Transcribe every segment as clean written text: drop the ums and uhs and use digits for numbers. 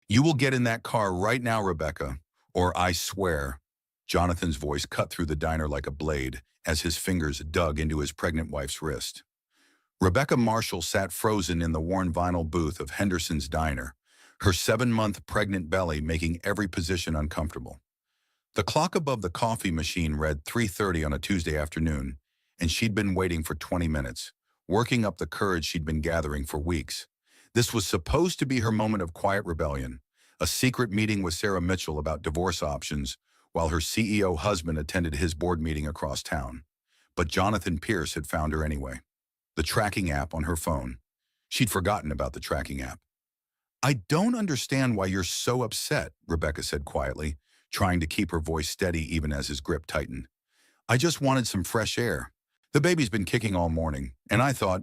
You will get in that car right now, Rebecca, or I swear. Jonathan's voice cut through the diner like a blade as his fingers dug into his pregnant wife's wrist. Rebecca Marshall sat frozen in the worn vinyl booth of Henderson's diner, her 7-month pregnant belly making every position uncomfortable. The clock above the coffee machine read 3:30 on a Tuesday afternoon, and she'd been waiting for 20 minutes, working up the courage she'd been gathering for weeks. This was supposed to be her moment of quiet rebellion, a secret meeting with Sarah Mitchell about divorce options, while her CEO husband attended his board meeting across town. But Jonathan Pierce had found her anyway. The tracking app on her phone. She'd forgotten about the tracking app. I don't understand why you're so upset, Rebecca said quietly, trying to keep her voice steady even as his grip tightened. I just wanted some fresh air. The baby's been kicking all morning, and I thought,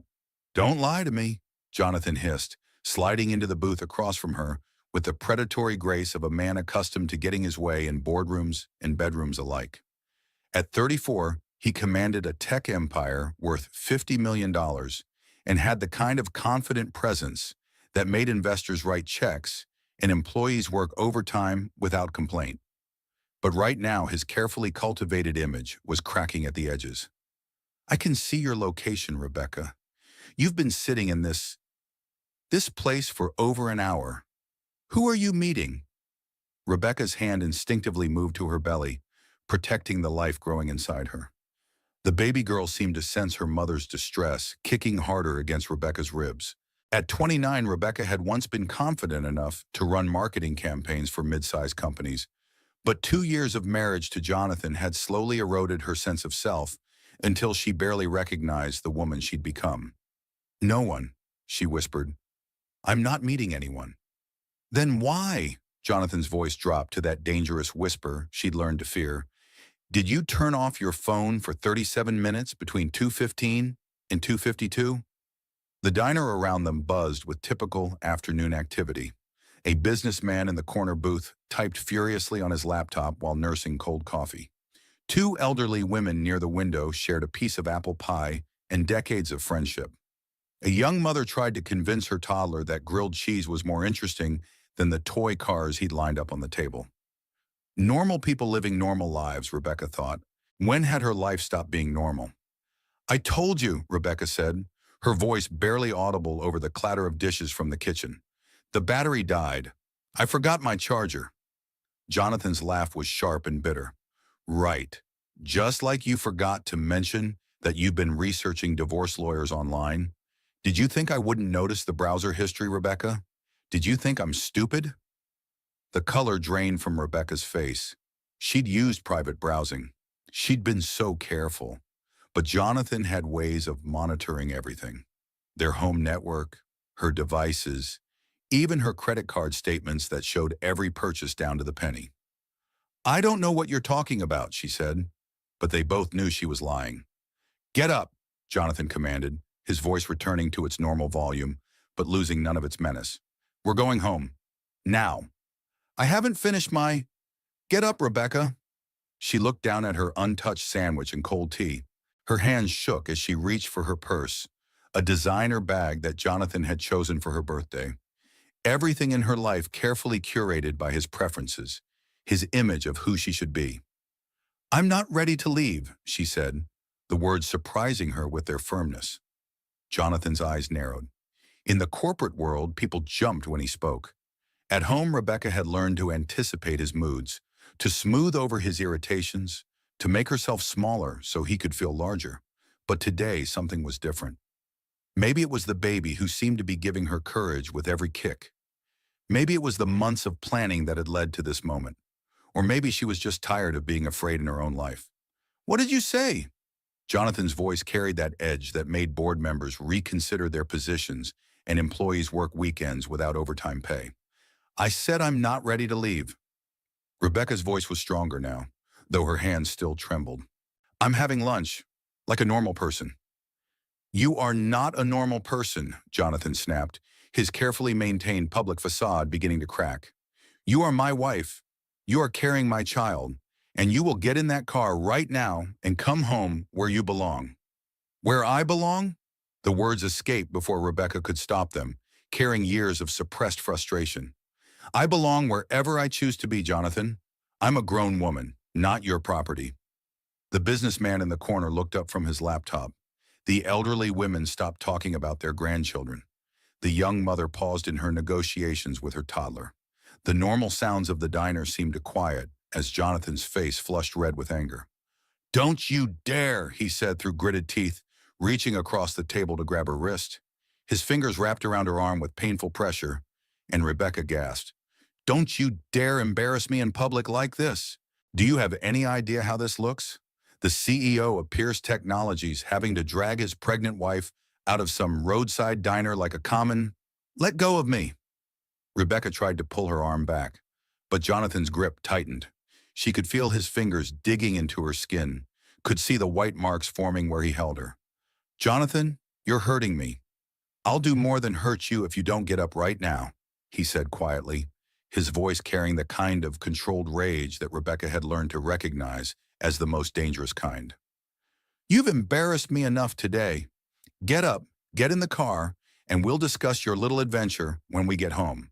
don't lie to me, Jonathan hissed, sliding into the booth across from her with the predatory grace of a man accustomed to getting his way in boardrooms and bedrooms alike. At 34, he commanded a tech empire worth $50 million and had the kind of confident presence that made investors write checks and employees work overtime without complaint. But right now, his carefully cultivated image was cracking at the edges. I can see your location, Rebecca. You've been sitting in this place for over an hour. Who are you meeting? Rebecca's hand instinctively moved to her belly, protecting the life growing inside her. The baby girl seemed to sense her mother's distress, kicking harder against Rebecca's ribs. At 29, Rebecca had once been confident enough to run marketing campaigns for mid-sized companies, but 2 years of marriage to Jonathan had slowly eroded her sense of self until she barely recognized the woman she'd become. No one, she whispered. I'm not meeting anyone. Then why? Jonathan's voice dropped to that dangerous whisper she'd learned to fear. Did you turn off your phone for 37 minutes between 2:15 and 2:52? The diner around them buzzed with typical afternoon activity. A businessman in the corner booth typed furiously on his laptop while nursing cold coffee. 2 elderly women near the window shared a piece of apple pie and decades of friendship. A young mother tried to convince her toddler that grilled cheese was more interesting than the toy cars he'd lined up on the table. Normal people living normal lives, Rebecca thought. When had her life stopped being normal? I told you, Rebecca said, her voice barely audible over the clatter of dishes from the kitchen. The battery died. I forgot my charger. Jonathan's laugh was sharp and bitter. Right. Just like you forgot to mention that you've been researching divorce lawyers online. Did you think I wouldn't notice the browser history, Rebecca? Did you think I'm stupid? The color drained from Rebecca's face. She'd used private browsing. She'd been so careful. But Jonathan had ways of monitoring everything. Their home network, her devices, even her credit card statements that showed every purchase down to the penny. I don't know what you're talking about, she said, but they both knew she was lying. Get up, Jonathan commanded, his voice returning to its normal volume, but losing none of its menace. We're going home. Now. I haven't finished my... Get up, Rebecca. She looked down at her untouched sandwich and cold tea. Her hands shook as she reached for her purse, a designer bag that Jonathan had chosen for her birthday. Everything in her life carefully curated by his preferences, his image of who she should be. I'm not ready to leave, she said, the words surprising her with their firmness. Jonathan's eyes narrowed. In the corporate world, people jumped when he spoke. At home, Rebecca had learned to anticipate his moods, to smooth over his irritations, to make herself smaller so he could feel larger. But today, something was different. Maybe it was the baby who seemed to be giving her courage with every kick. Maybe it was the months of planning that had led to this moment. Or maybe she was just tired of being afraid in her own life. What did you say? Jonathan's voice carried that edge that made board members reconsider their positions and employees work weekends without overtime pay. I said I'm not ready to leave. Rebecca's voice was stronger now, though her hands still trembled. I'm having lunch, like a normal person. You are not a normal person, Jonathan snapped, his carefully maintained public facade beginning to crack. You are my wife. You are carrying my child, and you will get in that car right now and come home where you belong. Where I belong? The words escaped before Rebecca could stop them, carrying years of suppressed frustration. I belong wherever I choose to be, Jonathan. I'm a grown woman, not your property. The businessman in the corner looked up from his laptop. The elderly women stopped talking about their grandchildren. The young mother paused in her negotiations with her toddler. The normal sounds of the diner seemed to quiet as Jonathan's face flushed red with anger. "Don't you dare," he said through gritted teeth, reaching across the table to grab her wrist. His fingers wrapped around her arm with painful pressure, and Rebecca gasped. "Don't you dare embarrass me in public like this. Do you have any idea how this looks? The CEO of Pierce Technologies having to drag his pregnant wife out of some roadside diner like a common... Let go of me." Rebecca tried to pull her arm back, but Jonathan's grip tightened. She could feel his fingers digging into her skin, could see the white marks forming where he held her. "Jonathan, you're hurting me. I'll do more than hurt you if you don't get up right now," he said quietly, his voice carrying the kind of controlled rage that Rebecca had learned to recognize as the most dangerous kind. "You've embarrassed me enough today. Get up, get in the car, and we'll discuss your little adventure when we get home."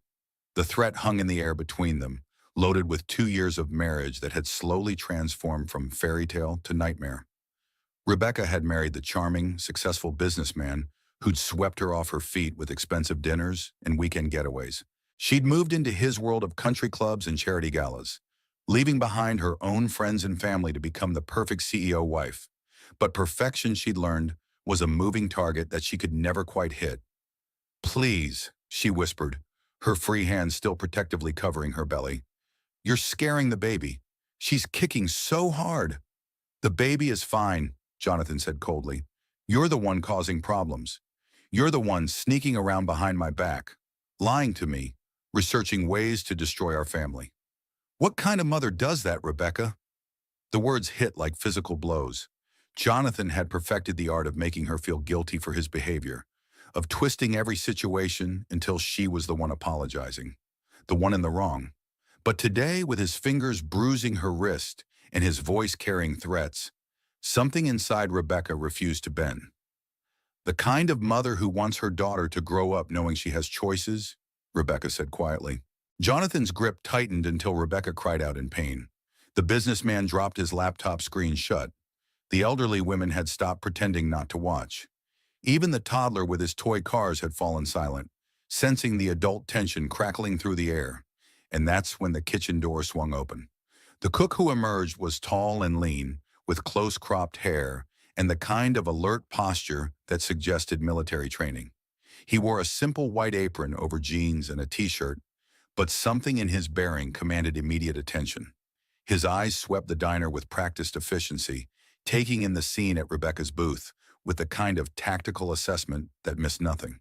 The threat hung in the air between them, loaded with 2 years of marriage that had slowly transformed from fairy tale to nightmare. Rebecca had married the charming, successful businessman who'd swept her off her feet with expensive dinners and weekend getaways. She'd moved into his world of country clubs and charity galas, leaving behind her own friends and family to become the perfect CEO wife. But perfection, she'd learned, was a moving target that she could never quite hit. "Please," she whispered, her free hand still protectively covering her belly. "You're scaring the baby. She's kicking so hard." "The baby is fine," Jonathan said coldly. "You're the one causing problems. You're the one sneaking around behind my back, lying to me, researching ways to destroy our family." "What kind of mother does that, Rebecca?" The words hit like physical blows. Jonathan had perfected the art of making her feel guilty for his behavior, of twisting every situation until she was the one apologizing, the one in the wrong. But today, with his fingers bruising her wrist and his voice carrying threats, something inside Rebecca refused to bend. "The kind of mother who wants her daughter to grow up knowing she has choices," Rebecca said quietly. Jonathan's grip tightened until Rebecca cried out in pain. The businessman dropped his laptop screen shut. The elderly women had stopped pretending not to watch. Even the toddler with his toy cars had fallen silent, sensing the adult tension crackling through the air. And that's when the kitchen door swung open. The cook who emerged was tall and lean, with close-cropped hair and the kind of alert posture that suggested military training. He wore a simple white apron over jeans and a t-shirt, but something in his bearing commanded immediate attention. His eyes swept the diner with practiced efficiency, taking in the scene at Rebecca's booth with the kind of tactical assessment that missed nothing.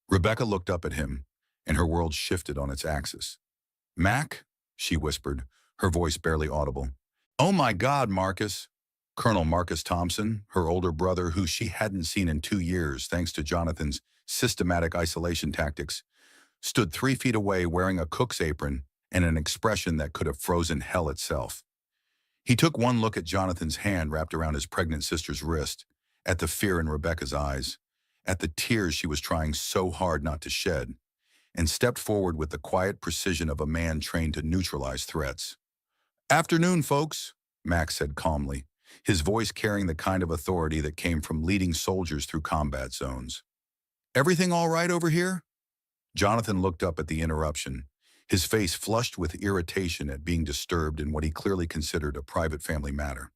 Rebecca looked up at him, and her world shifted on its axis. "Mac?" she whispered, her voice barely audible. "Oh my God, Marcus." Colonel Marcus Thompson, her older brother who she hadn't seen in 2 years thanks to Jonathan's systematic isolation tactics, stood 3 feet away wearing a cook's apron and an expression that could have frozen hell itself. He took one look at Jonathan's hand wrapped around his pregnant sister's wrist, at the fear in Rebecca's eyes, at the tears she was trying so hard not to shed, and stepped forward with the quiet precision of a man trained to neutralize threats. "Afternoon, folks," Max said calmly, his voice carrying the kind of authority that came from leading soldiers through combat zones. "Everything all right over here?" Jonathan looked up at the interruption, his face flushed with irritation at being disturbed in what he clearly considered a private family matter.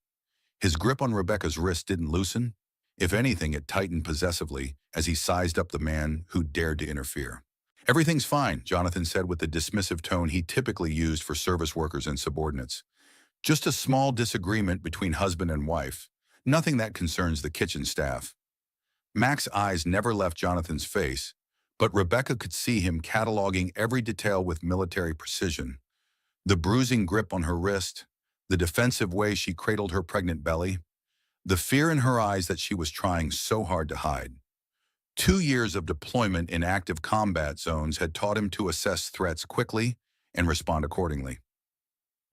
His grip on Rebecca's wrist didn't loosen. If anything, it tightened possessively as he sized up the man who dared to interfere. "Everything's fine," Jonathan said with the dismissive tone he typically used for service workers and subordinates. "Just a small disagreement between husband and wife. Nothing that concerns the kitchen staff." Mac's eyes never left Jonathan's face, but Rebecca could see him cataloging every detail with military precision. The bruising grip on her wrist, the defensive way she cradled her pregnant belly, the fear in her eyes that she was trying so hard to hide. 2 years of deployment in active combat zones had taught him to assess threats quickly and respond accordingly.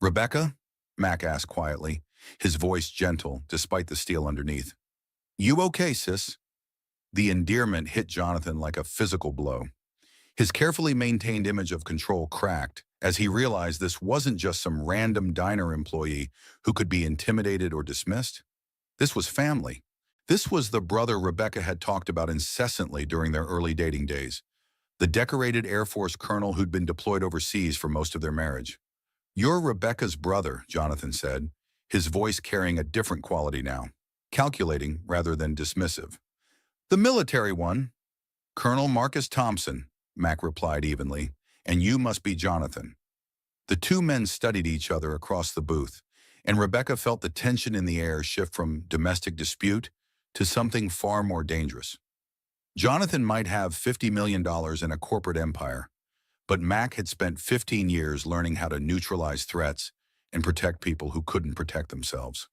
"Rebecca?" Mac asked quietly, his voice gentle despite the steel underneath. "You okay, sis?" The endearment hit Jonathan like a physical blow. His carefully maintained image of control cracked as he realized this wasn't just some random diner employee who could be intimidated or dismissed. This was family. This was the brother Rebecca had talked about incessantly during their early dating days, the decorated Air Force colonel who'd been deployed overseas for most of their marriage. "You're Rebecca's brother," Jonathan said, his voice carrying a different quality now, calculating rather than dismissive. "The military one, Colonel Marcus Thompson," Mac replied evenly, "and you must be Jonathan." The two men studied each other across the booth, and Rebecca felt the tension in the air shift from domestic dispute to something far more dangerous. Jonathan might have $50 million in a corporate empire, but Mac had spent 15 years learning how to neutralize threats and protect people who couldn't protect themselves.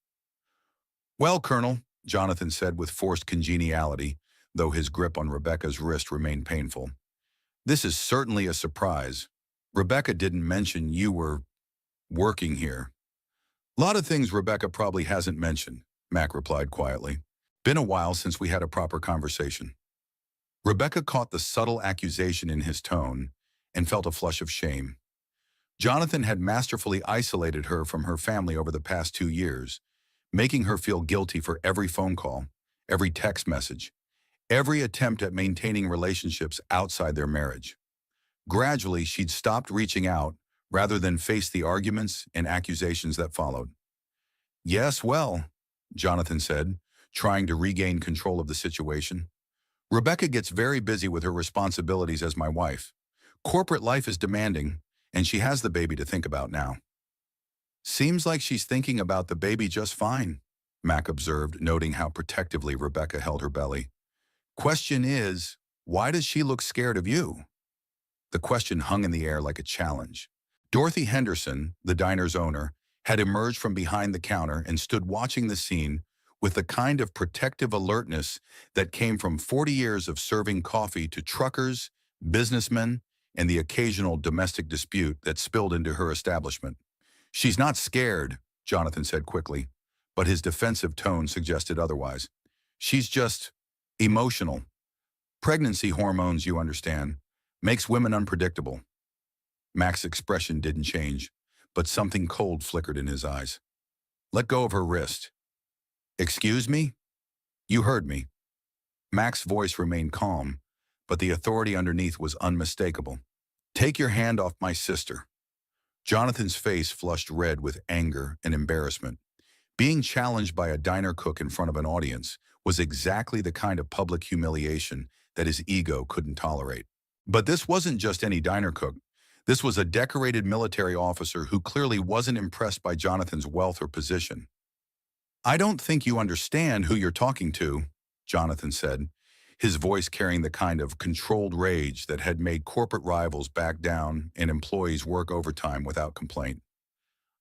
"Well, Colonel," Jonathan said with forced congeniality, though his grip on Rebecca's wrist remained painful, "this is certainly a surprise. Rebecca didn't mention you were working here." "Lot of things Rebecca probably hasn't mentioned," Mac replied quietly. "Been a while since we had a proper conversation." Rebecca caught the subtle accusation in his tone and felt a flush of shame. Jonathan had masterfully isolated her from her family over the past 2 years, making her feel guilty for every phone call, every text message, every attempt at maintaining relationships outside their marriage. Gradually, she'd stopped reaching out rather than face the arguments and accusations that followed. "Yes, well," Jonathan said, trying to regain control of the situation. "Rebecca gets very busy with her responsibilities as my wife. Corporate life is demanding, and she has the baby to think about now." "Seems like she's thinking about the baby just fine," Mac observed, noting how protectively Rebecca held her belly. "Question is, why does she look scared of you?" The question hung in the air like a challenge. Dorothy Henderson, the diner's owner, had emerged from behind the counter and stood watching the scene with the kind of protective alertness that came from 40 years of serving coffee to truckers, businessmen, and the occasional domestic dispute that spilled into her establishment. "She's not scared," Jonathan said quickly, but his defensive tone suggested otherwise. "She's just emotional. Pregnancy hormones, you understand, makes women unpredictable." Mac's expression didn't change, but something cold flickered in his eyes. "Let go of her wrist." "Excuse me?" "You heard me." Mac's voice remained calm, but the authority underneath was unmistakable. "Take your hand off my sister." Jonathan's face flushed red with anger and embarrassment. Being challenged by a diner cook in front of an audience was exactly the kind of public humiliation that his ego couldn't tolerate. But this wasn't just any diner cook. This was a decorated military officer who clearly wasn't impressed by Jonathan's wealth or position. "I don't think you understand who you're talking to," Jonathan said, his voice carrying the kind of controlled rage that had made corporate rivals back down and employees work overtime without complaint.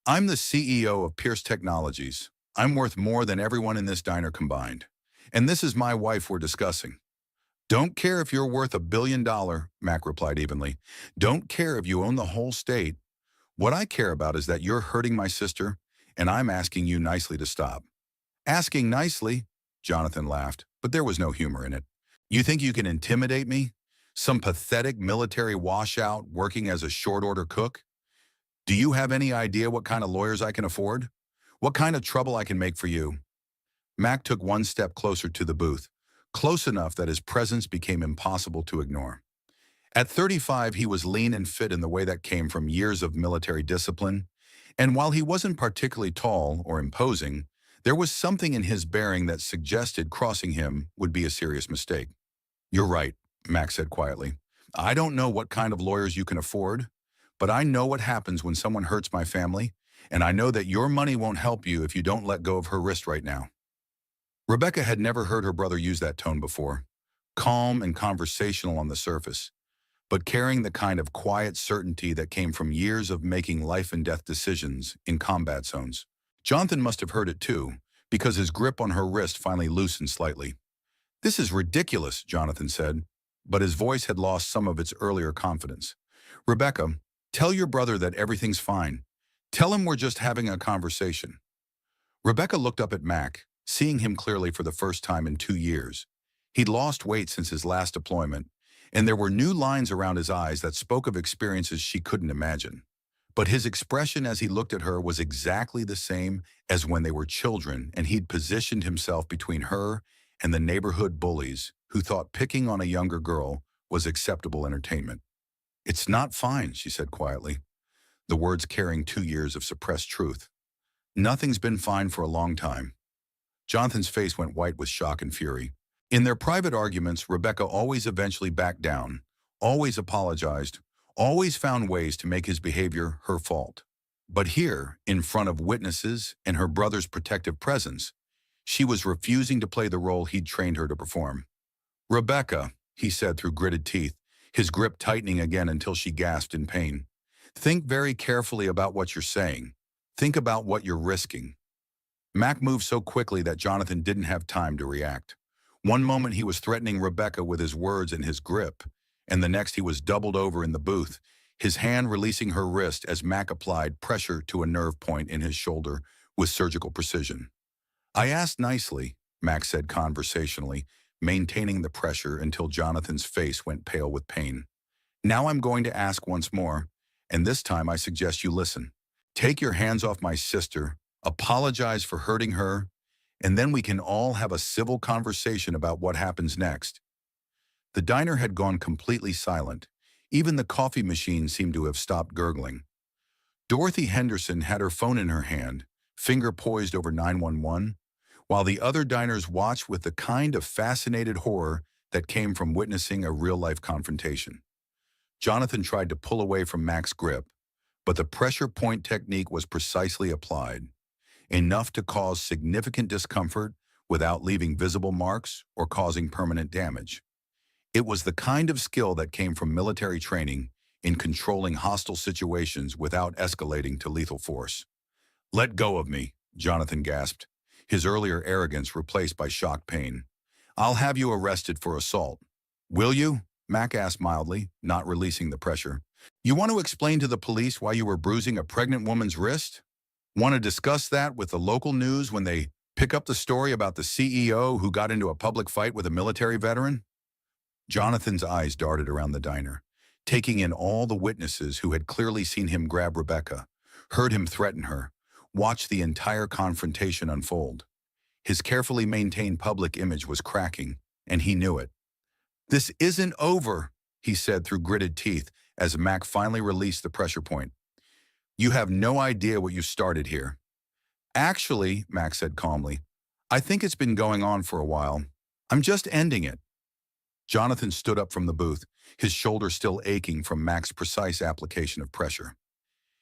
"I'm the CEO of Pierce Technologies. I'm worth more than everyone in this diner combined. And this is my wife we're discussing." "Don't care if you're worth $1 billion, Mac replied evenly. "Don't care if you own the whole state. What I care about is that you're hurting my sister, and I'm asking you nicely to stop." "Asking nicely?" Jonathan laughed, but there was no humor in it. "You think you can intimidate me? Some pathetic military washout working as a short-order cook? Do you have any idea what kind of lawyers I can afford? What kind of trouble I can make for you?" Mac took one step closer to the booth, close enough that his presence became impossible to ignore. At 35, he was lean and fit in the way that came from years of military discipline, and while he wasn't particularly tall or imposing, there was something in his bearing that suggested crossing him would be a serious mistake. "You're right," Max said quietly. "I don't know what kind of lawyers you can afford, but I know what happens when someone hurts my family, and I know that your money won't help you if you don't let go of her wrist right now." Rebecca had never heard her brother use that tone before, calm and conversational on the surface, but carrying the kind of quiet certainty that came from years of making life-and-death decisions in combat zones. Jonathan must have heard it too, because his grip on her wrist finally loosened slightly. "This is ridiculous," Jonathan said, but his voice had lost some of its earlier confidence. "Rebecca, tell your brother that everything's fine. Tell him we're just having a conversation." Rebecca looked up at Mac, seeing him clearly for the first time in 2 years. He'd lost weight since his last deployment, and there were new lines around his eyes that spoke of experiences she couldn't imagine. But his expression as he looked at her was exactly the same as when they were children, and he'd positioned himself between her and the neighborhood bullies who thought picking on a younger girl was acceptable entertainment. "It's not fine," she said quietly, the words carrying 2 years of suppressed truth. "Nothing's been fine for a long time." Jonathan's face went white with shock and fury. In their private arguments, Rebecca always eventually backed down, always apologized, always found ways to make his behavior her fault. But here, in front of witnesses and her brother's protective presence, she was refusing to play the role he'd trained her to perform. "Rebecca," he said through gritted teeth, his grip tightening again until she gasped in pain. "Think very carefully about what you're saying. Think about what you're risking." Mac moved so quickly that Jonathan didn't have time to react. One moment he was threatening Rebecca with his words and his grip, and the next he was doubled over in the booth, his hand releasing her wrist as Mac applied pressure to a nerve point in his shoulder with surgical precision. "I asked nicely," Mac said conversationally, maintaining the pressure until Jonathan's face went pale with pain. "Now I'm going to ask once more, and this time I suggest you listen. Take your hands off my sister, apologize for hurting her, and then we can all have a civil conversation about what happens next." The diner had gone completely silent. Even the coffee machine seemed to have stopped gurgling. Dorothy Henderson had her phone in her hand, finger poised over 911, while the other diners watched with the kind of fascinated horror that came from witnessing a real-life confrontation. Jonathan tried to pull away from Mac's grip, but the pressure point technique was precisely applied, enough to cause significant discomfort without leaving visible marks or causing permanent damage. It was the kind of skill that came from military training in controlling hostile situations without escalating to lethal force. "Let go of me," Jonathan gasped, his earlier arrogance replaced by shocked pain. "I'll have you arrested for assault." "Will you?" Mac asked mildly, not releasing the pressure. "You want to explain to the police why you were bruising a pregnant woman's wrist? Want to discuss that with the local news when they pick up the story about the CEO who got into a public fight with a military veteran?" Jonathan's eyes darted around the diner, taking in all the witnesses who had clearly seen him grab Rebecca, heard him threaten her, watched the entire confrontation unfold. His carefully maintained public image was cracking, and he knew it. "This isn't over," he said through gritted teeth as Mac finally released the pressure point. "You have no idea what you started here." "Actually," Mac said calmly, "I think it's been going on for a while. I'm just ending it." Jonathan stood up from the booth, his shoulder still aching from Mac's precise application of pressure.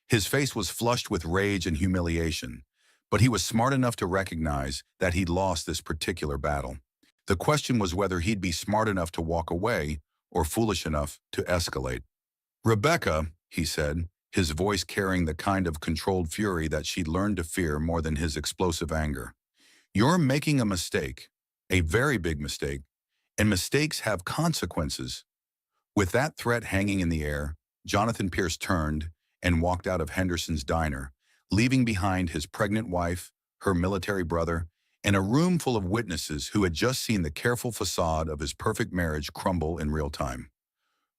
His face was flushed with rage and humiliation, but he was smart enough to recognize that he'd lost this particular battle. The question was whether he'd be smart enough to walk away or foolish enough to escalate. "Rebecca," he said, his voice carrying the kind of controlled fury that she'd learned to fear more than his explosive anger. "You're making a mistake, a very big mistake, and mistakes have consequences." With that threat hanging in the air, Jonathan Pierce turned and walked out of Henderson's diner, leaving behind his pregnant wife, her military brother, and a room full of witnesses who had just seen the careful facade of his perfect marriage crumble in real time.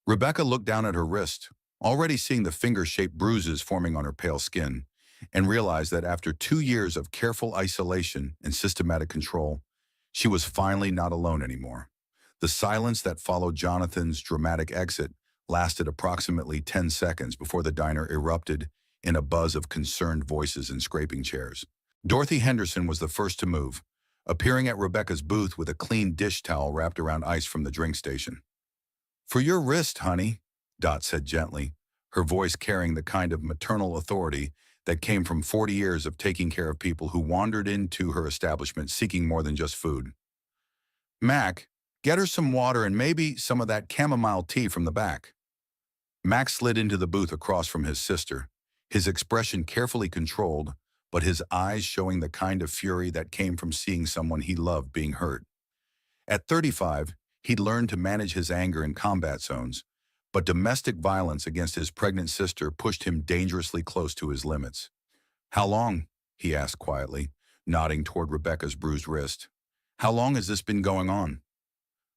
Rebecca looked down at her wrist, already seeing the finger-shaped bruises forming on her pale skin, and realized that after 2 years of careful isolation and systematic control, she was finally not alone anymore. The silence that followed Jonathan's dramatic exit lasted approximately 10 seconds before the diner erupted in a buzz of concerned voices and scraping chairs. Dorothy Henderson was the first to move, appearing at Rebecca's booth with a clean dish towel wrapped around ice from the drink station. "For your wrist, honey," Dot said gently, her voice carrying the kind of maternal authority that came from 40 years of taking care of people who wandered into her establishment seeking more than just food. "Mac, get her some water and maybe some of that chamomile tea from the back." Max slid into the booth across from his sister, his expression carefully controlled, but his eyes showing the kind of fury that came from seeing someone he loved being hurt. At 35, he'd learned to manage his anger in combat zones, but domestic violence against his pregnant sister pushed him dangerously close to his limits. "How long?" he asked quietly, nodding toward Rebecca's bruised wrist. "How long has this been going on?"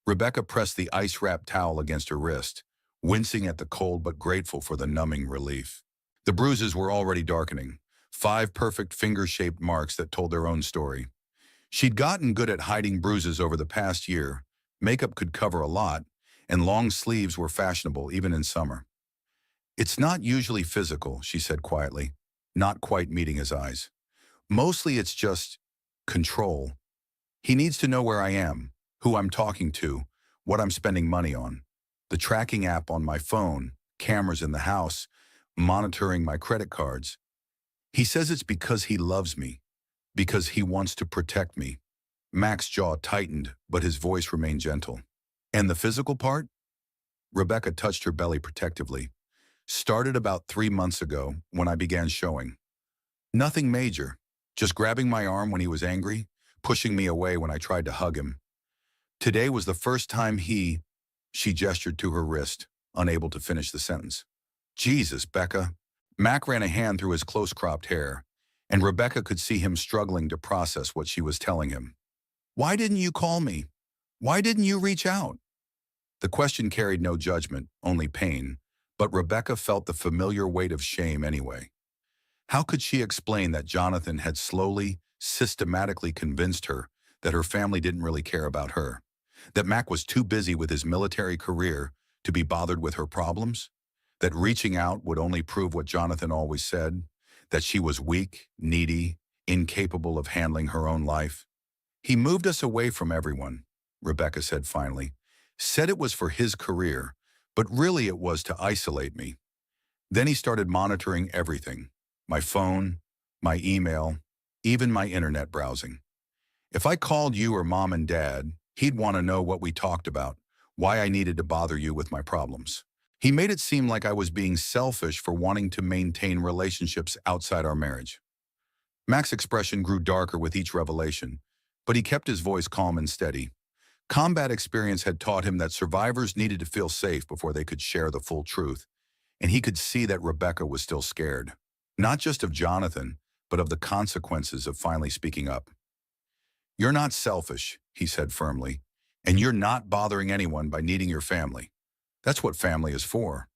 Rebecca pressed the ice-wrapped towel against her wrist, wincing at the cold but grateful for the numbing relief. The bruises were already darkening, 5 perfect finger-shaped marks that told their own story. She'd gotten good at hiding bruises over the past year. Makeup could cover a lot, and long sleeves were fashionable even in summer. "It's not usually physical," she said quietly, not quite meeting his eyes. "Mostly it's just control. He needs to know where I am, who I'm talking to, what I'm spending money on. The tracking app on my phone, cameras in the house, monitoring my credit cards. He says it's because he loves me, because he wants to protect me." Mac's jaw tightened, but his voice remained gentle. "And the physical part?" Rebecca touched her belly protectively. "Started about 3 months ago when I began showing. Nothing major, just grabbing my arm when he was angry, pushing me away when I tried to hug him. Today was the first time she gestured to her wrist, unable to finish the sentence. "Jesus, Becca." Mac ran a hand through his close-cropped hair, and Rebecca could see him struggling to process what she was telling him. "Why didn't you call me? Why didn't you reach out?" The question carried no judgment, only pain, but Rebecca felt the familiar weight of shame anyway. How could she explain that Jonathan had slowly, systematically convinced her that her family didn't really care about her? That Mac was too busy with his military career to be bothered with her problems? That reaching out would only prove what Jonathan always said, that she was weak, needy, incapable of handling her own life? "He moved us away from everyone," Rebecca said finally. "Said it was for his career, but really it was to isolate me. Then he started monitoring everything, my phone, my email, even my internet browsing. If I called you or mom and dad, he'd want to know what we talked about, why I needed to bother you with my problems. He made it seem like I was being selfish for wanting to maintain relationships outside our marriage." Mac's expression grew darker with each revelation, but he kept his voice calm and steady. Combat experience had taught him that survivors needed to feel safe before they could share the full truth, and he could see that Rebecca was still scared. Not just of Jonathan, but of the consequences of finally speaking up. "You're not selfish," he said firmly, "and you're not bothering anyone by needing your family. That's what family is for."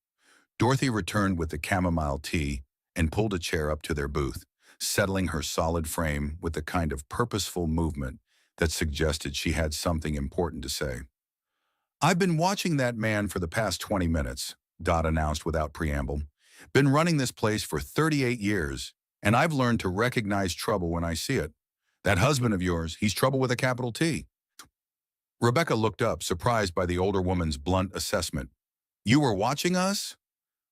Dorothy returned with the chamomile tea and pulled a chair up to their booth, settling her solid frame with the kind of purposeful movement that suggested she had something important to say. "I've been watching that man for the past 20 minutes, Dot announced without preamble. "Been running this place for 38 years, and I've learned to recognize trouble when I see it. That husband of yours, he's trouble with a capital T." Rebecca looked up, surprised by the older woman's blunt assessment. "You were watching us?"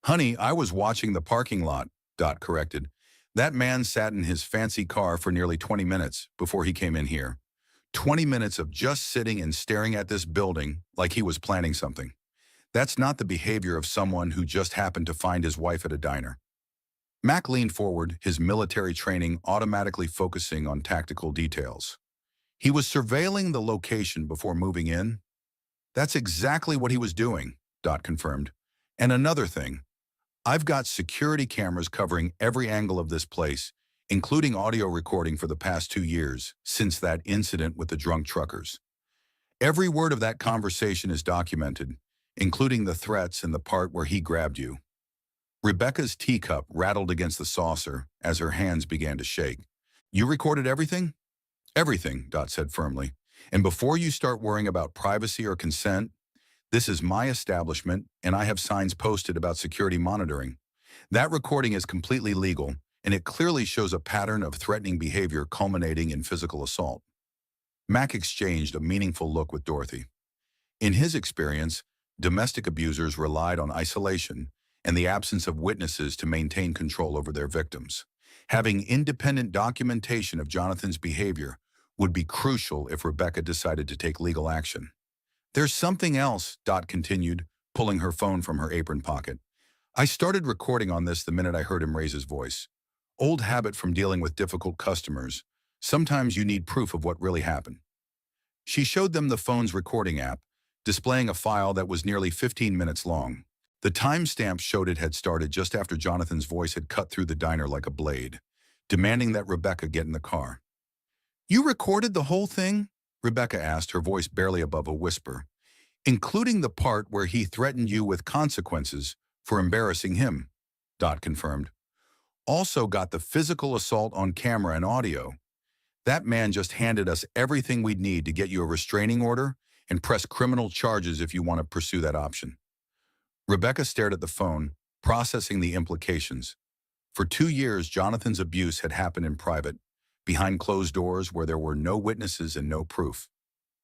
"Honey, I was watching the parking lot," Dot corrected. "That man sat in his fancy car for nearly 20 minutes before he came in here. 20 minutes of just sitting and staring at this building like he was planning something. That's not the behavior of someone who just happened to find his wife at a diner." Mac leaned forward, his military training automatically focusing on tactical details. "He was surveilling the location before moving in?" "That's exactly what he was doing," Dot confirmed. "And another thing, I've got security cameras covering every angle of this place, including audio recording for the past 2 years, since that incident with the drunk truckers. Every word of that conversation is documented, including the threats and the part where he grabbed you." Rebecca's teacup rattled against the saucer as her hands began to shake. "You recorded everything?" "Everything," Dot said firmly. "And before you start worrying about privacy or consent, this is my establishment, and I have signs posted about security monitoring. That recording is completely legal, and it clearly shows a pattern of threatening behavior culminating in physical assault." Mac exchanged a meaningful look with Dorothy. In his experience, domestic abusers relied on isolation and the absence of witnesses to maintain control over their victims. Having independent documentation of Jonathan's behavior would be crucial if Rebecca decided to take legal action. "There's something else," Dot continued, pulling her phone from her apron pocket. "I started recording on this the minute I heard him raise his voice. Old habit from dealing with difficult customers. Sometimes you need proof of what really happened." She showed them the phone's recording app, displaying a file that was nearly 15 minutes long. The timestamp showed it had started just after Jonathan's voice had cut through the diner like a blade, demanding that Rebecca get in the car. "You recorded the whole thing?" Rebecca asked, her voice barely above a whisper. including the part where he threatened you with consequences for embarrassing him, Dot confirmed. Also got the physical assault on camera and audio. That man just handed us everything we'd need to get you a restraining order and press criminal charges if you want to pursue that option. Rebecca stared at the phone, processing the implications. For 2 years, Jonathan's abuse had happened in private, behind closed doors where there were no witnesses and no proof.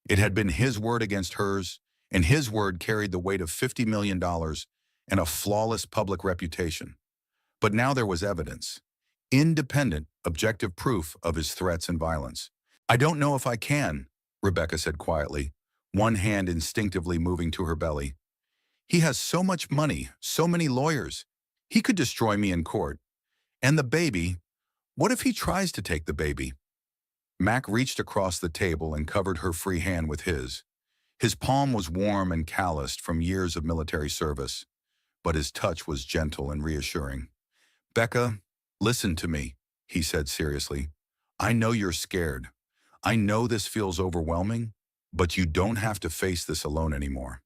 It had been his word against hers, and his word carried the weight of $50 million and a flawless public reputation. But now there was evidence, independent, objective proof of his threats and violence. I don't know if I can, Rebecca said quietly, one hand instinctively moving to her belly. He has so much money, so many lawyers. He could destroy me in court. And the baby, what if he tries to take the baby? Mac reached across the table and covered her free hand with his. His palm was warm and calloused from years of military service, but his touch was gentle and reassuring. Becca, listen to me, he said seriously. I know you're scared. I know this feels overwhelming, but you don't have to face this alone anymore.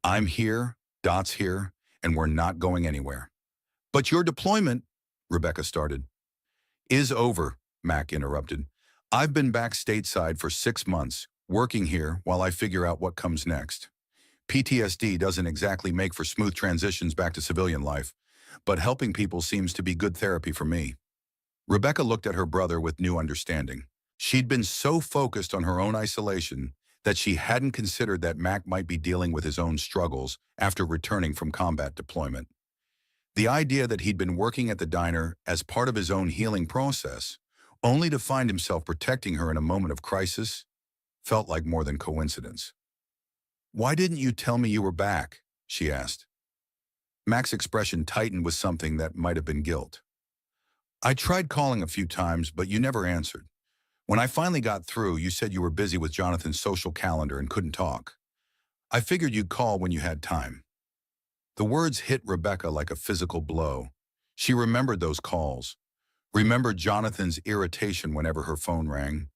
I'm here, Dot's here, and we're not going anywhere. But your deployment, Rebecca started. Is over, Mac interrupted. I've been back stateside for 6 months, working here while I figure out what comes next. PTSD doesn't exactly make for smooth transitions back to civilian life, but helping people seems to be good therapy for me. Rebecca looked at her brother with new understanding. She'd been so focused on her own isolation that she hadn't considered that Mac might be dealing with his own struggles after returning from combat deployment. The idea that he'd been working at the diner as part of his own healing process, only to find himself protecting her in a moment of crisis, felt like more than coincidence. Why didn't you tell me you were back? She asked. Mac's expression tightened with something that might have been guilt. I tried calling a few times, but you never answered. When I finally got through, you said you were busy with Jonathan's social calendar and couldn't talk. I figured you'd call when you had time. The words hit Rebecca like a physical blow. She remembered those calls, remembered Jonathan's irritation whenever her phone rang,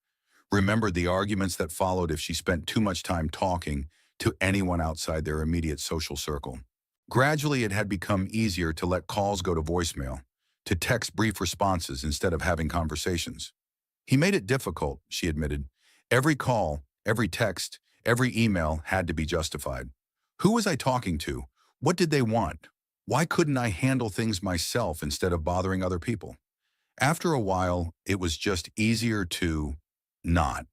remembered the arguments that followed if she spent too much time talking to anyone outside their immediate social circle. Gradually, it had become easier to let calls go to voicemail, to text brief responses instead of having conversations. He made it difficult, she admitted. Every call, every text, every email had to be justified. Who was I talking to? What did they want? Why couldn't I handle things myself instead of bothering other people? After a while, it was just easier to not.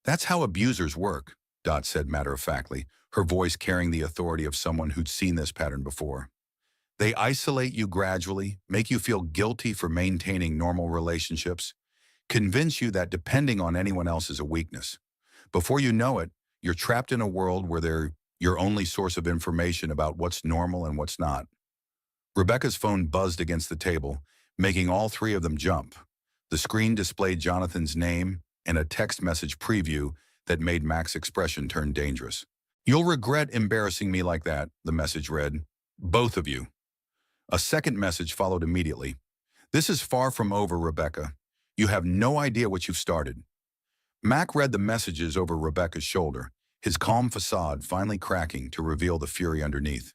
That's how abusers work, Dot said matter-of-factly, her voice carrying the authority of someone who'd seen this pattern before. They isolate you gradually, make you feel guilty for maintaining normal relationships, convince you that depending on anyone else is a weakness. Before you know it, you're trapped in a world where they're your only source of information about what's normal and what's not. Rebecca's phone buzzed against the table, making all three of them jump. The screen displayed Jonathan's name and a text message preview that made Mac's expression turn dangerous. You'll regret embarrassing me like that, the message read. Both of you. A second message followed immediately. This is far from over, Rebecca. You have no idea what you've started. Mac read the messages over Rebecca's shoulder, his calm facade finally cracking to reveal the fury underneath.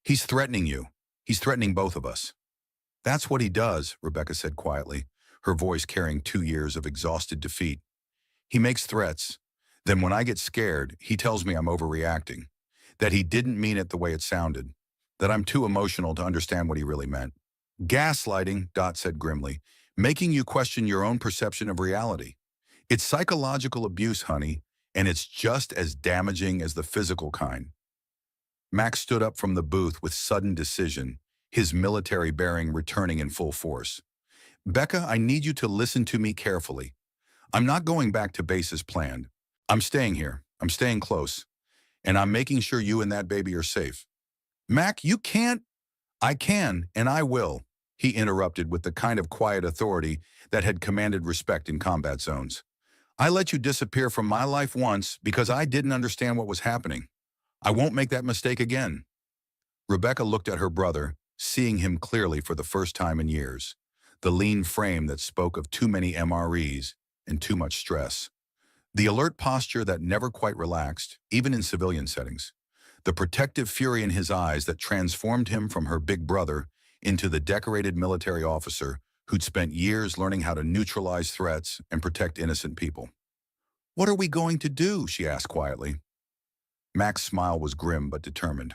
He's threatening you. He's threatening both of us. That's what he does, Rebecca said quietly, her voice carrying 2 years of exhausted defeat. He makes threats. Then when I get scared, he tells me I'm overreacting, that he didn't mean it the way it sounded, that I'm too emotional to understand what he really meant. Gaslighting, Dot said grimly, making you question your own perception of reality. It's psychological abuse, honey, and it's just as damaging as the physical kind. Max stood up from the booth with sudden decision, his military bearing returning in full force. Becca, I need you to listen to me carefully. I'm not going back to base as planned. I'm staying here. I'm staying close. And I'm making sure you and that baby are safe. Mac, you can't. I can, and I will, he interrupted with the kind of quiet authority that had commanded respect in combat zones. I let you disappear from my life once because I didn't understand what was happening. I won't make that mistake again. Rebecca looked at her brother, seeing him clearly for the first time in years, the lean frame that spoke of too many MREs and too much stress. The alert posture that never quite relaxed, even in civilian settings. The protective fury in his eyes that transformed him from her big brother into the decorated military officer who'd spent years learning how to neutralize threats and protect innocent people. "What are we going to do?" she asked quietly. Mac's smile was grim but determined.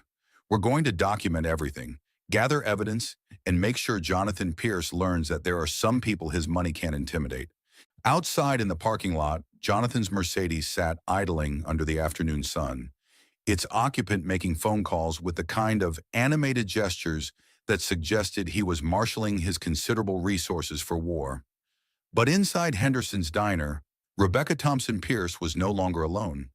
"We're going to document everything, gather evidence, and make sure Jonathan Pierce learns that there are some people his money can't intimidate." Outside in the parking lot, Jonathan's Mercedes sat idling under the afternoon sun, its occupant making phone calls with the kind of animated gestures that suggested he was marshaling his considerable resources for war. But inside Henderson's diner, Rebecca Thompson Pierce was no longer alone,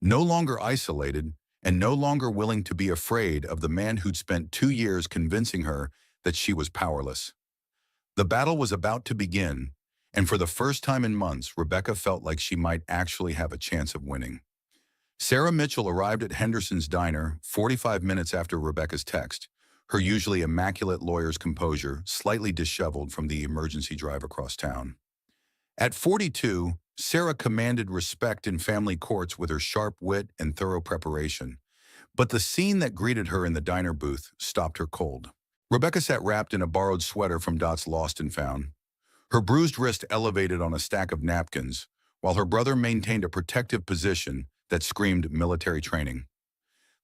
no longer isolated, and no longer willing to be afraid of the man who'd spent 2 years convincing her that she was powerless. The battle was about to begin, and for the first time in months, Rebecca felt like she might actually have a chance of winning. Sarah Mitchell arrived at Henderson's diner 45 minutes after Rebecca's text, her usually immaculate lawyer's composure slightly disheveled from the emergency drive across town. At 42, Sarah commanded respect in family courts with her sharp wit and thorough preparation. But the scene that greeted her in the diner booth stopped her cold. Rebecca sat wrapped in a borrowed sweater from Dot's Lost and Found, her bruised wrist elevated on a stack of napkins, while her brother maintained a protective position that screamed military training.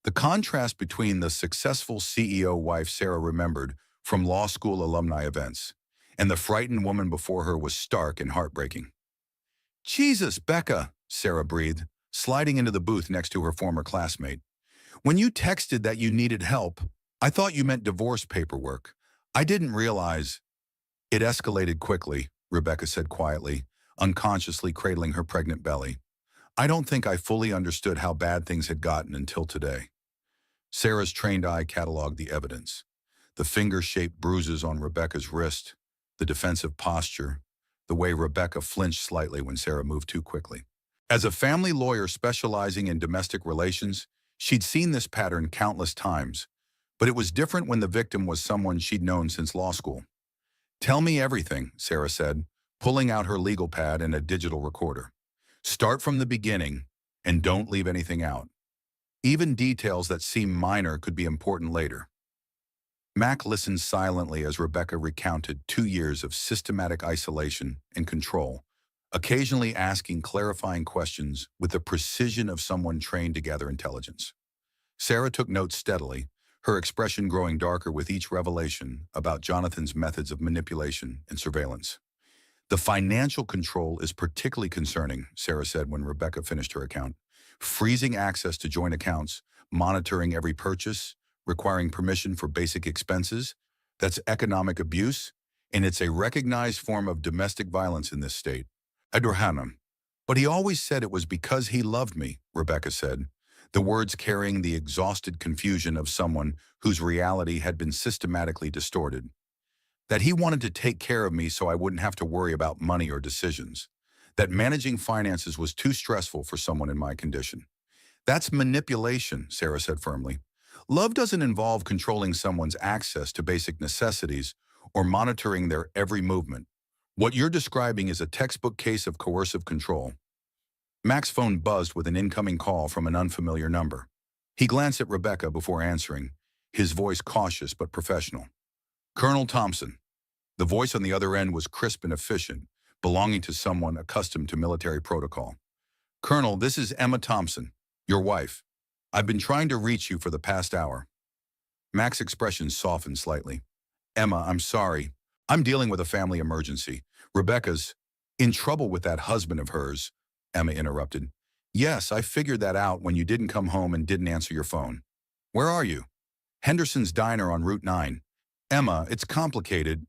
The contrast between the successful CEO wife Sarah remembered from law school alumni events and the frightened woman before her was stark and heartbreaking. "Jesus, Becca," Sarah breathed, sliding into the booth next to her former classmate. "When you texted that you needed help, I thought you meant divorce paperwork. I didn't realize—" "It escalated quickly," Rebecca said quietly, unconsciously cradling her pregnant belly. "I don't think I fully understood how bad things had gotten until today." Sarah's trained eye cataloged the evidence. The finger-shaped bruises on Rebecca's wrist, the defensive posture, the way Rebecca flinched slightly when Sarah moved too quickly. As a family lawyer specializing in domestic relations, she'd seen this pattern countless times, but it was different when the victim was someone she'd known since law school. "Tell me everything," Sarah said, pulling out her legal pad and a digital recorder. "Start from the beginning, and don't leave anything out. Even details that seem minor could be important later." Mac listened silently as Rebecca recounted 2 years of systematic isolation and control, occasionally asking clarifying questions with the precision of someone trained to gather intelligence. Sarah took notes steadily, her expression growing darker with each revelation about Jonathan's methods of manipulation and surveillance. "The financial control is particularly concerning," Sarah said when Rebecca finished her account. "Freezing access to joint accounts, monitoring every purchase, requiring permission for basic expenses. That's economic abuse, and it's a recognized form of domestic violence in this state." "Adrahanam. But he always said it was because he loved me," Rebecca said, the words carrying the exhausted confusion of someone whose reality had been systematically distorted. "That he wanted to take care of me so I wouldn't have to worry about money or decisions. That managing finances was too stressful for someone in my condition." "That's manipulation," Sarah said firmly. "Love doesn't involve controlling someone's access to basic necessities or monitoring their every movement. What you're describing is a textbook case of coercive control." Mac's phone buzzed with an incoming call from an unfamiliar number. He glanced at Rebecca before answering, his voice cautious but professional. "Colonel Thompson." The voice on the other end was crisp and efficient, belonging to someone accustomed to military protocol. "Colonel, this is Emma Thompson, your wife. I've been trying to reach you for the past hour." Mac's expression softened slightly. "Emma, I'm sorry. I'm dealing with a family emergency. Rebecca's in trouble with that husband of hers," Emma interrupted. "Yes, I figured that out when you didn't come home and didn't answer your phone." "Where are you?" "Henderson's Diner on Route 9. "Emma, it's complicated."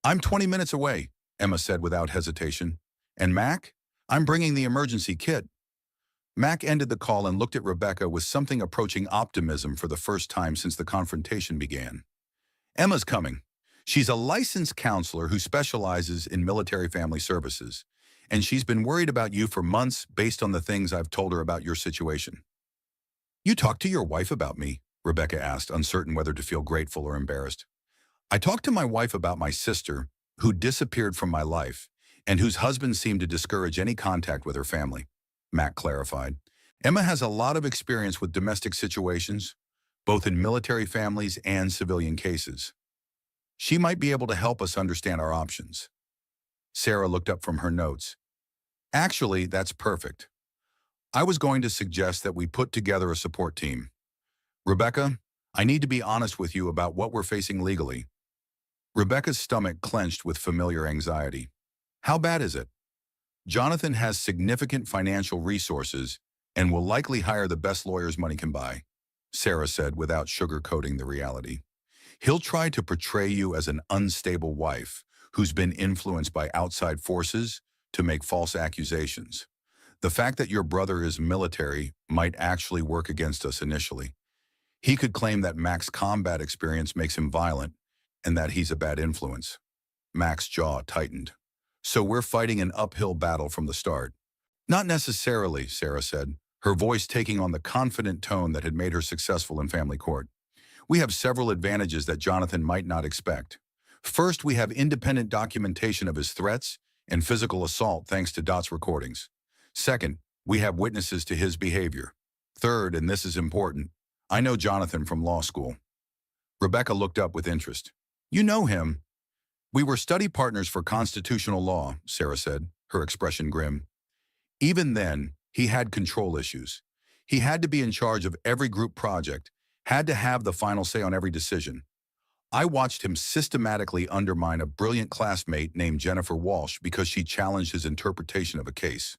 "I'm 20 minutes away," Emma said without hesitation. "And Mac? I'm bringing the emergency kit." Mac ended the call and looked at Rebecca with something approaching optimism for the first time since the confrontation began. "Emma's coming. She's a licensed counselor who specializes in military family services, and she's been worried about you for months based on the things I've told her about your situation." "You talked to your wife about me?" Rebecca asked, uncertain whether to feel grateful or embarrassed. "I talked to my wife about my sister, who disappeared from my life, and whose husband seemed to discourage any contact with her family." Mac clarified. Emma has a lot of experience with domestic situations, both in military families and civilian cases. She might be able to help us understand our options. Sarah looked up from her notes. Actually, that's perfect. I was going to suggest that we put together a support team. Rebecca, I need to be honest with you about what we're facing legally. Rebecca's stomach clenched with familiar anxiety. How bad is it? Jonathan has significant financial resources and will likely hire the best lawyers money can buy, Sarah said without sugarcoating the reality. He'll try to portray you as an unstable wife who's been influenced by outside forces to make false accusations. The fact that your brother is military might actually work against us initially. He could claim that Mac's combat experience makes him violent and that he's a bad influence. Mac's jaw tightened. So we're fighting an uphill battle from the start. Not necessarily, Sarah said, her voice taking on the confident tone that had made her successful in family court. We have several advantages that Jonathan might not expect. First, we have independent documentation of his threats and physical assault thanks to Dot's recordings. Second, we have witnesses to his behavior. Third, and this is important, I know Jonathan from law school. Rebecca looked up with interest. You know him? We were study partners for constitutional law, Sarah said, her expression grim. Even then, he had control issues. He had to be in charge of every group project, had to have the final say on every decision. I watched him systematically undermine a brilliant classmate named Jennifer Walsh because she challenged his interpretation of a case.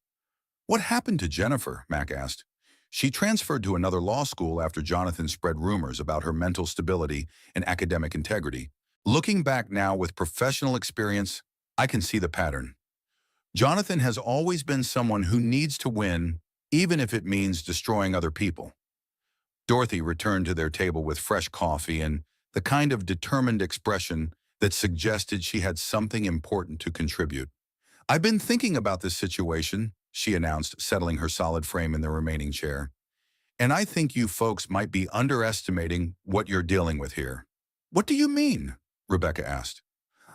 What happened to Jennifer? Mac asked. She transferred to another law school after Jonathan spread rumors about her mental stability and academic integrity. Looking back now with professional experience, I can see the pattern. Jonathan has always been someone who needs to win, even if it means destroying other people. Dorothy returned to their table with fresh coffee and the kind of determined expression that suggested she had something important to contribute. I've been thinking about this situation, she announced, settling her solid frame in the remaining chair. And I think you folks might be underestimating what you're dealing with here. What do you mean? Rebecca asked.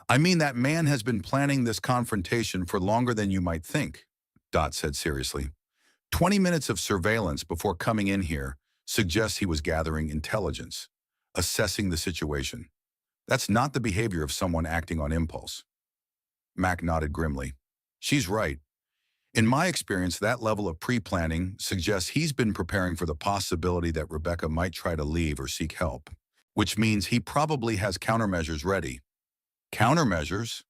I mean that man has been planning this confrontation for longer than you might think, Dot said seriously. 20 minutes of surveillance before coming in here suggests he was gathering intelligence, assessing the situation. That's not the behavior of someone acting on impulse. Mac nodded grimly. She's right. In my experience, that level of pre-planning suggests he's been preparing for the possibility that Rebecca might try to leave or seek help, which means he probably has countermeasures ready. Countermeasures?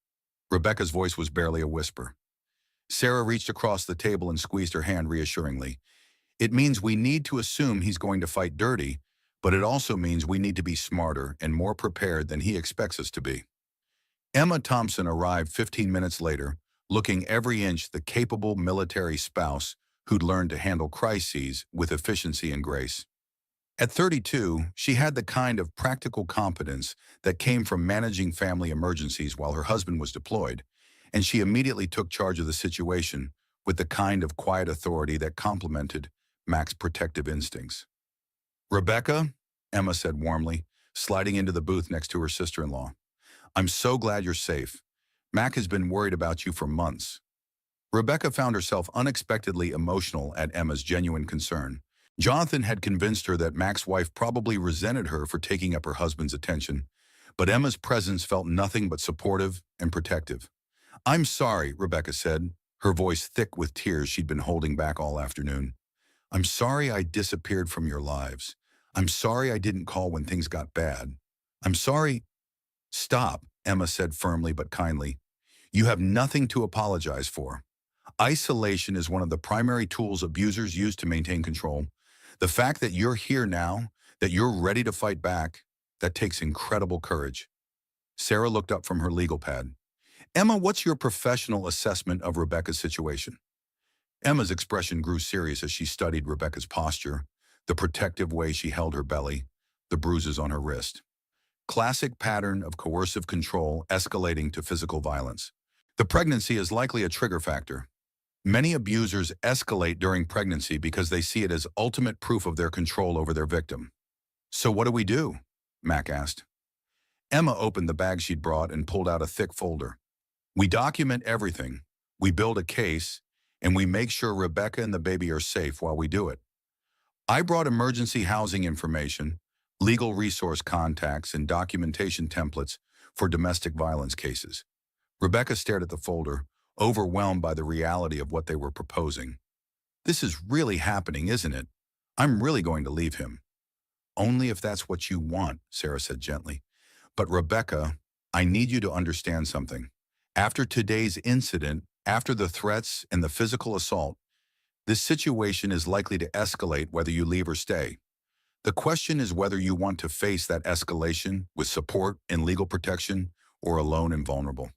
Rebecca's voice was barely a whisper. Sarah reached across the table and squeezed her hand reassuringly. It means we need to assume he's going to fight dirty, but it also means we need to be smarter and more prepared than he expects us to be. Emma Thompson arrived 15 minutes later, looking every inch the capable military spouse who'd learned to handle crises with efficiency and grace. At 32, she had the kind of practical competence that came from managing family emergencies while her husband was deployed, and she immediately took charge of the situation with the kind of quiet authority that complemented Mac's protective instincts. Rebecca, Emma said warmly, sliding into the booth next to her sister-in-law. I'm so glad you're safe. Mac has been worried about you for months. Rebecca found herself unexpectedly emotional at Emma's genuine concern. Jonathan had convinced her that Mac's wife probably resented her for taking up her husband's attention, but Emma's presence felt nothing but supportive and protective. I'm sorry, Rebecca said, her voice thick with tears she'd been holding back all afternoon. I'm sorry I disappeared from your lives. I'm sorry I didn't call when things got bad. I'm sorry. Stop, Emma said firmly but kindly. You have nothing to apologize for. Isolation is one of the primary tools abusers use to maintain control. The fact that you're here now, that you're ready to fight back, that takes incredible courage. Sarah looked up from her legal pad. Emma, what's your professional assessment of Rebecca's situation? Emma's expression grew serious as she studied Rebecca's posture, the protective way she held her belly, the bruises on her wrist. Classic pattern of coercive control escalating to physical violence. The pregnancy is likely a trigger factor. Many abusers escalate during pregnancy because they see it as ultimate proof of their control over their victim. So what do we do? Mac asked. Emma opened the bag she'd brought and pulled out a thick folder. We document everything. We build a case, and we make sure Rebecca and the baby are safe while we do it. I brought emergency housing information, legal resource contacts, and documentation templates for domestic violence cases. Rebecca stared at the folder, overwhelmed by the reality of what they were proposing. This is really happening, isn't it? I'm really going to leave him. Only if that's what you want, Sarah said gently. But Rebecca, I need you to understand something. After today's incident, after the threats and the physical assault, this situation is likely to escalate whether you leave or stay. The question is whether you want to face that escalation with support and legal protection or alone and vulnerable.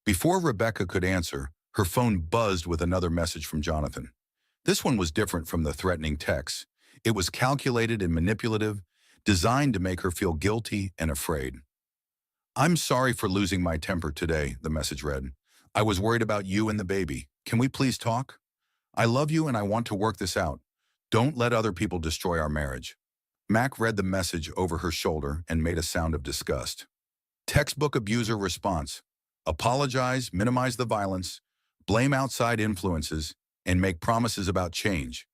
Before Rebecca could answer, her phone buzzed with another message from Jonathan. This one was different from the threatening texts. It was calculated and manipulative, designed to make her feel guilty and afraid. I'm sorry for losing my temper today, the message read. I was worried about you and the baby. Can we please talk? I love you and I want to work this out. Don't let other people destroy our marriage. Mac read the message over her shoulder and made a sound of disgust. Textbook abuser response. Apologize, minimize the violence, blame outside influences, and make promises about change.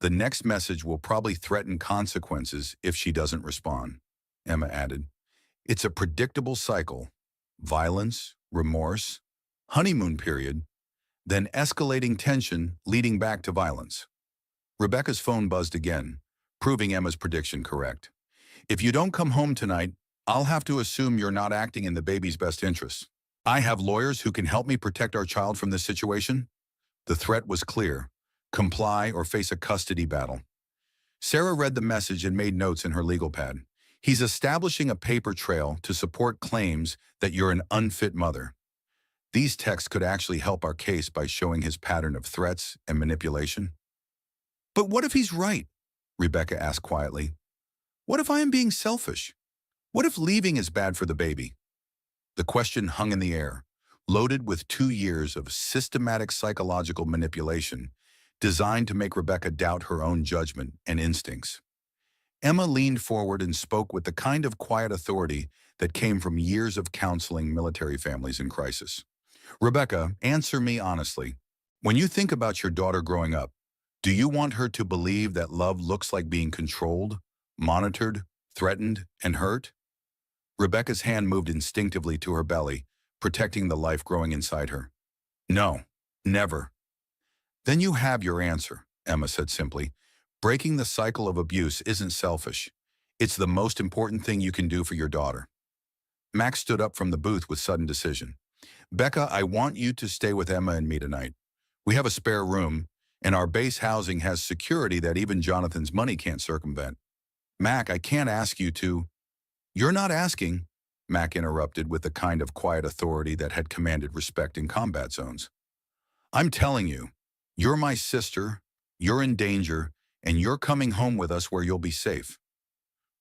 The next message will probably threaten consequences if she doesn't respond, Emma added. It's a predictable cycle. Violence, remorse, honeymoon period, then escalating tension leading back to violence. Rebecca's phone buzzed again, proving Emma's prediction correct. If you don't come home tonight, I'll have to assume you're not acting in the baby's best interests. I have lawyers who can help me protect our child from this situation. The threat was clear. Comply or face a custody battle. Sarah read the message and made notes in her legal pad. He's establishing a paper trail to support claims that you're an unfit mother. These texts could actually help our case by showing his pattern of threats and manipulation. But what if he's right? Rebecca asked quietly. What if I am being selfish? What if leaving is bad for the baby? The question hung in the air, loaded with 2 years of systematic psychological manipulation designed to make Rebecca doubt her own judgment and instincts. Emma leaned forward and spoke with the kind of quiet authority that came from years of counseling military families in crisis. Rebecca, answer me honestly. When you think about your daughter growing up, do you want her to believe that love looks like being controlled, monitored, threatened, and hurt? Rebecca's hand moved instinctively to her belly, protecting the life growing inside her. No, never. Then you have your answer, Emma said simply. Breaking the cycle of abuse isn't selfish. It's the most important thing you can do for your daughter. Max stood up from the booth with sudden decision. Becca, I want you to stay with Emma and me tonight. We have a spare room, and our base housing has security that even Jonathan's money can't circumvent. Mac, I can't ask you to. You're not asking, Mac interrupted with the kind of quiet authority that had commanded respect in combat zones. I'm telling you, you're my sister, you're in danger, and you're coming home with us where you'll be safe.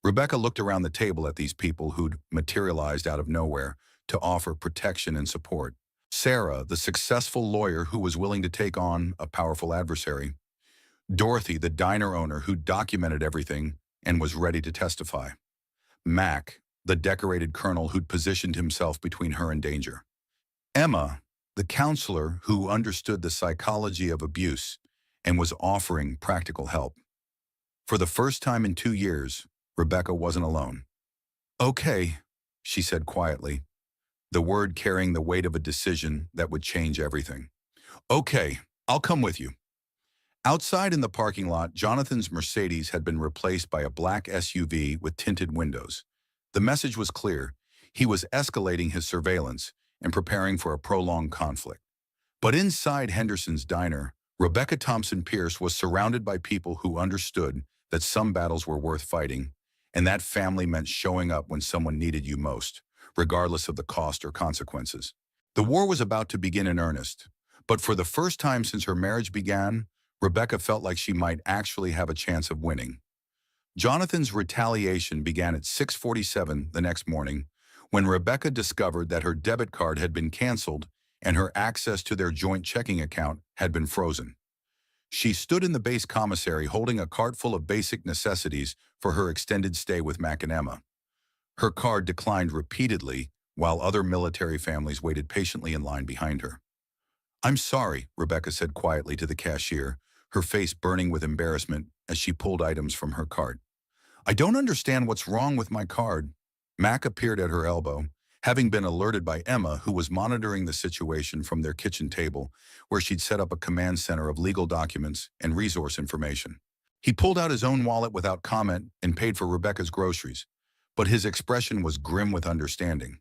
Rebecca looked around the table at these people who'd materialized out of nowhere to offer protection and support. Sarah, the successful lawyer who was willing to take on a powerful adversary. Dorothy, the diner owner who documented everything and was ready to testify. Mac, the decorated colonel who'd positioned himself between her and danger. Emma, the counselor who understood the psychology of abuse and was offering practical help. For the first time in 2 years, Rebecca wasn't alone. Okay, she said quietly, the word carrying the weight of a decision that would change everything. Okay, I'll come with you. Outside in the parking lot, Jonathan's Mercedes had been replaced by a black SUV with tinted windows. The message was clear. He was escalating his surveillance and preparing for a prolonged conflict. But inside Henderson's diner, Rebecca Thompson Pierce was surrounded by people who understood that some battles were worth fighting, and that family meant showing up when someone needed you most, regardless of the cost or consequences. The war was about to begin in earnest, but for the first time since her marriage began, Rebecca felt like she might actually have a chance of winning. Jonathan's retaliation began at 6:47 the next morning when Rebecca discovered that her debit card had been canceled and her access to their joint checking account had been frozen. She stood in the base commissary holding a cart full of basic necessities for her extended stay with Mac and Emma. Her card declined repeatedly while other military families waited patiently in line behind her. I'm sorry, Rebecca said quietly to the cashier, her face burning with embarrassment as she pulled items from her cart. I don't understand what's wrong with my card. Mac appeared at her elbow, having been alerted by Emma, who was monitoring the situation from their kitchen table, where she'd set up a command center of legal documents and resource information. He pulled out his own wallet without comment and paid for Rebecca's groceries, but his expression was grim with understanding.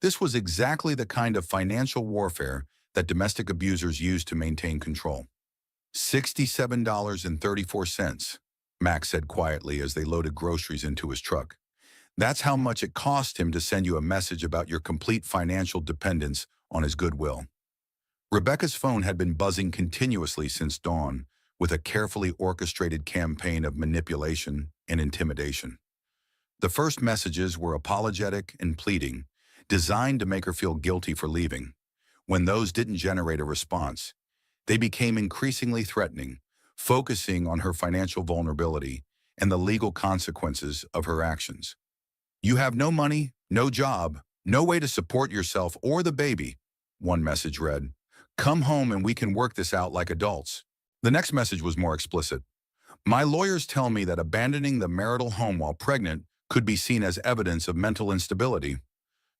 This was exactly the kind of financial warfare that domestic abusers use to maintain control. $67.34, Max said quietly as they loaded groceries into his truck. That's how much it cost him to send you a message about your complete financial dependence on his goodwill. Rebecca's phone had been buzzing continuously since dawn, with a carefully orchestrated campaign of manipulation and intimidation. The first messages were apologetic and pleading, designed to make her feel guilty for leaving. When those didn't generate a response, they became increasingly threatening, focusing on her financial vulnerability and the legal consequences of her actions. You have no money, no job, no way to support yourself or the baby, one message read. Come home and we can work this out like adults. The next message was more explicit. My lawyers tell me that abandoning the marital home while pregnant could be seen as evidence of mental instability.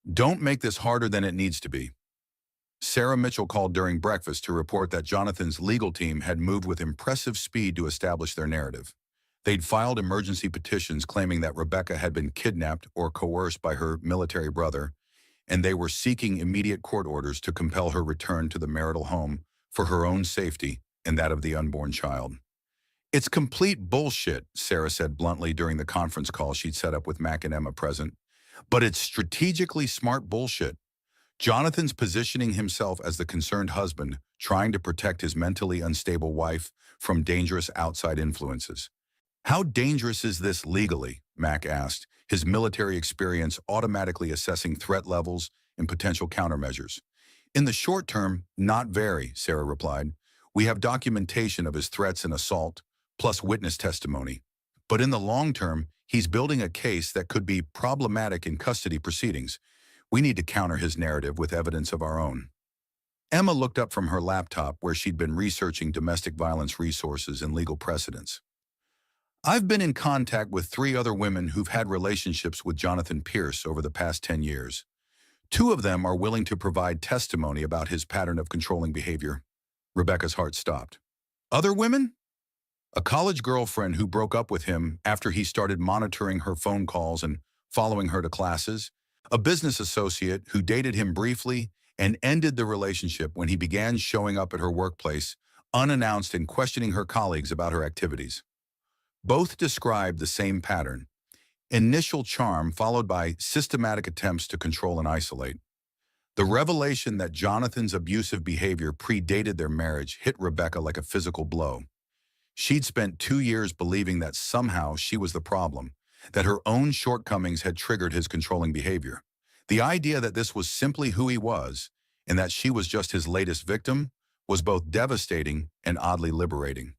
Don't make this harder than it needs to be. Sarah Mitchell called during breakfast to report that Jonathan's legal team had moved with impressive speed to establish their narrative. They'd filed emergency petitions claiming that Rebecca had been kidnapped or coerced by her military brother, and they were seeking immediate court orders to compel her return to the marital home for her own safety and that of the unborn child. It's complete bullshit, Sarah said bluntly during the conference call she'd set up with Mac and Emma present. But it's strategically smart bullshit. Jonathan's positioning himself as the concerned husband, trying to protect his mentally unstable wife from dangerous outside influences. How dangerous is this legally? Mac asked, his military experience automatically assessing threat levels and potential countermeasures. In the short term, not very, Sarah replied. We have documentation of his threats and assault, plus witness testimony. But in the long term, he's building a case that could be problematic in custody proceedings. We need to counter his narrative with evidence of our own. Emma looked up from her laptop where she'd been researching domestic violence resources and legal precedents. I've been in contact with 3 other women who've had relationships with Jonathan Pierce over the past 10 years. 2 of them are willing to provide testimony about his pattern of controlling behavior. Rebecca's heart stopped. Other women? A college girlfriend who broke up with him after he started monitoring her phone calls and following her to classes. A business associate who dated him briefly and ended the relationship when he began showing up at her workplace, unannounced and questioning her colleagues about her activities. Both described the same pattern: initial charm followed by systematic attempts to control and isolate. The revelation that Jonathan's abusive behavior predated their marriage hit Rebecca like a physical blow. She'd spent 2 years believing that somehow she was the problem, that her own shortcomings had triggered his controlling behavior. The idea that this was simply who he was, and that she was just his latest victim, was both devastating and oddly liberating.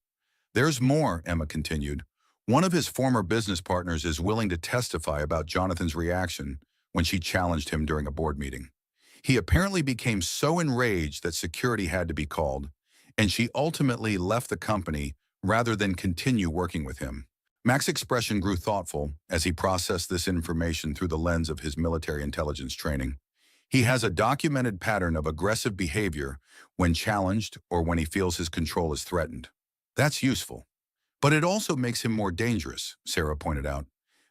There's more, Emma continued. One of his former business partners is willing to testify about Jonathan's reaction when she challenged him during a board meeting. He apparently became so enraged that security had to be called, and she ultimately left the company rather than continue working with him. Mac's expression grew thoughtful as he processed this information through the lens of his military intelligence training. He has a documented pattern of aggressive behavior when challenged or when he feels his control is threatened. That's useful. But it also makes him more dangerous, Sarah pointed out.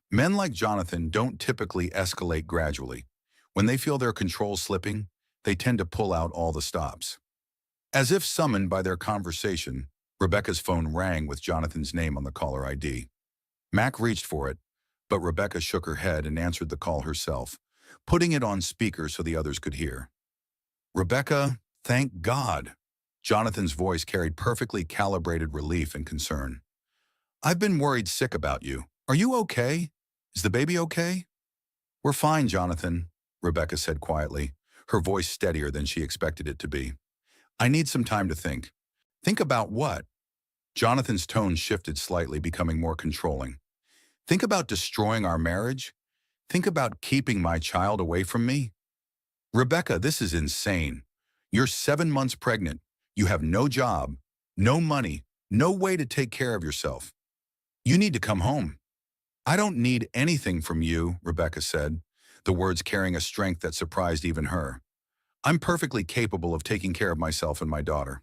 Men like Jonathan don't typically escalate gradually. When they feel their control slipping, they tend to pull out all the stops. As if summoned by their conversation, Rebecca's phone rang with Jonathan's name on the caller ID. Mac reached for it, but Rebecca shook her head and answered the call herself, putting it on speaker so the others could hear. Rebecca, thank God. Jonathan's voice carried perfectly calibrated relief and concern. I've been worried sick about you. Are you okay? Is the baby okay? We're fine, Jonathan, Rebecca said quietly, her voice steadier than she expected it to be. I need some time to think. Think about what? Jonathan's tone shifted slightly, becoming more controlling. Think about destroying our marriage? Think about keeping my child away from me? Rebecca, this is insane. You're 7 months pregnant. You have no job, no money, no way to take care of yourself. You need to come home. I don't need anything from you, Rebecca said, the words carrying a strength that surprised even her. I'm perfectly capable of taking care of myself and my daughter.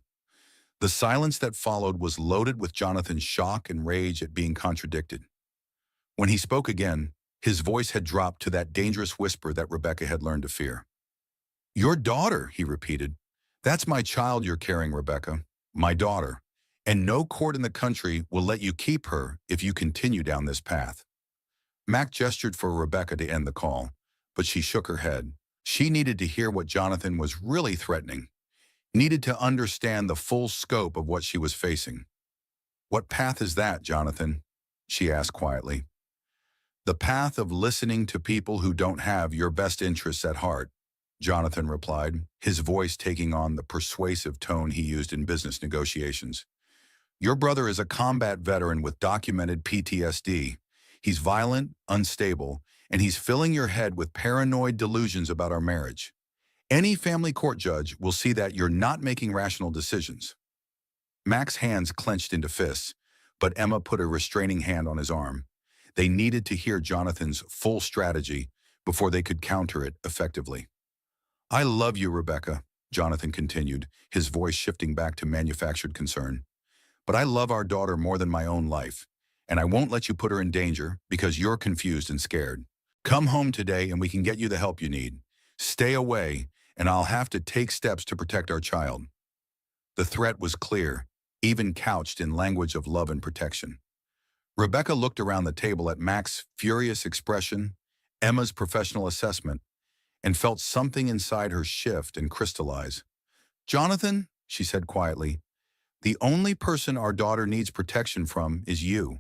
The silence that followed was loaded with Jonathan's shock and rage at being contradicted. When he spoke again, his voice had dropped to that dangerous whisper that Rebecca had learned to fear. Your daughter, he repeated. That's my child you're carrying, Rebecca. My daughter. And no court in the country will let you keep her if you continue down this path. Mac gestured for Rebecca to end the call, but she shook her head. She needed to hear what Jonathan was really threatening, needed to understand the full scope of what she was facing. What path is that, Jonathan? She asked quietly. The path of listening to people who don't have your best interests at heart, Jonathan replied, his voice taking on the persuasive tone he used in business negotiations. Your brother is a combat veteran with documented PTSD. He's violent, unstable, and he's filling your head with paranoid delusions about our marriage. Any family court judge will see that you're not making rational decisions. Mac's hands clenched into fists, but Emma put a restraining hand on his arm. They needed to hear Jonathan's full strategy before they could counter it effectively. I love you, Rebecca, Jonathan continued, his voice shifting back to manufactured concern. But I love our daughter more than my own life, and I won't let you put her in danger because you're confused and scared. Come home today and we can get you the help you need. Stay away, and I'll have to take steps to protect our child. The threat was clear, even couched in language of love and protection. Rebecca looked around the table at Mac's furious expression, Emma's professional assessment, and felt something inside her shift and crystallize. Jonathan, she said quietly, the only person our daughter needs protection from is you.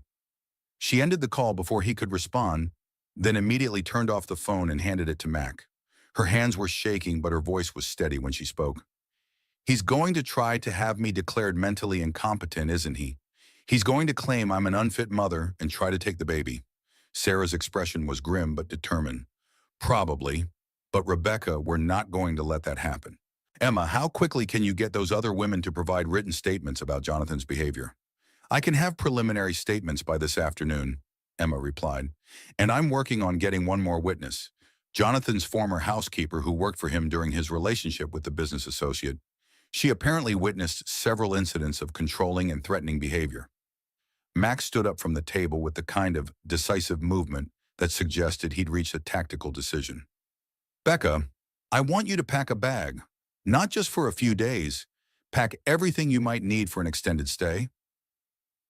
She ended the call before he could respond, then immediately turned off the phone and handed it to Mac. Her hands were shaking, but her voice was steady when she spoke. He's going to try to have me declared mentally incompetent, isn't he? He's going to claim I'm an unfit mother and try to take the baby. Sarah's expression was grim but determined. Probably, but Rebecca, we're not going to let that happen. Emma, how quickly can you get those other women to provide written statements about Jonathan's behavior? I can have preliminary statements by this afternoon, Emma replied, and I'm working on getting one more witness, Jonathan's former housekeeper who worked for him during his relationship with the business associate. She apparently witnessed several incidents of controlling and threatening behavior. Max stood up from the table with the kind of decisive movement that suggested he'd reached a tactical decision. Becca, I want you to pack a bag, not just for a few days. Pack everything you might need for an extended stay.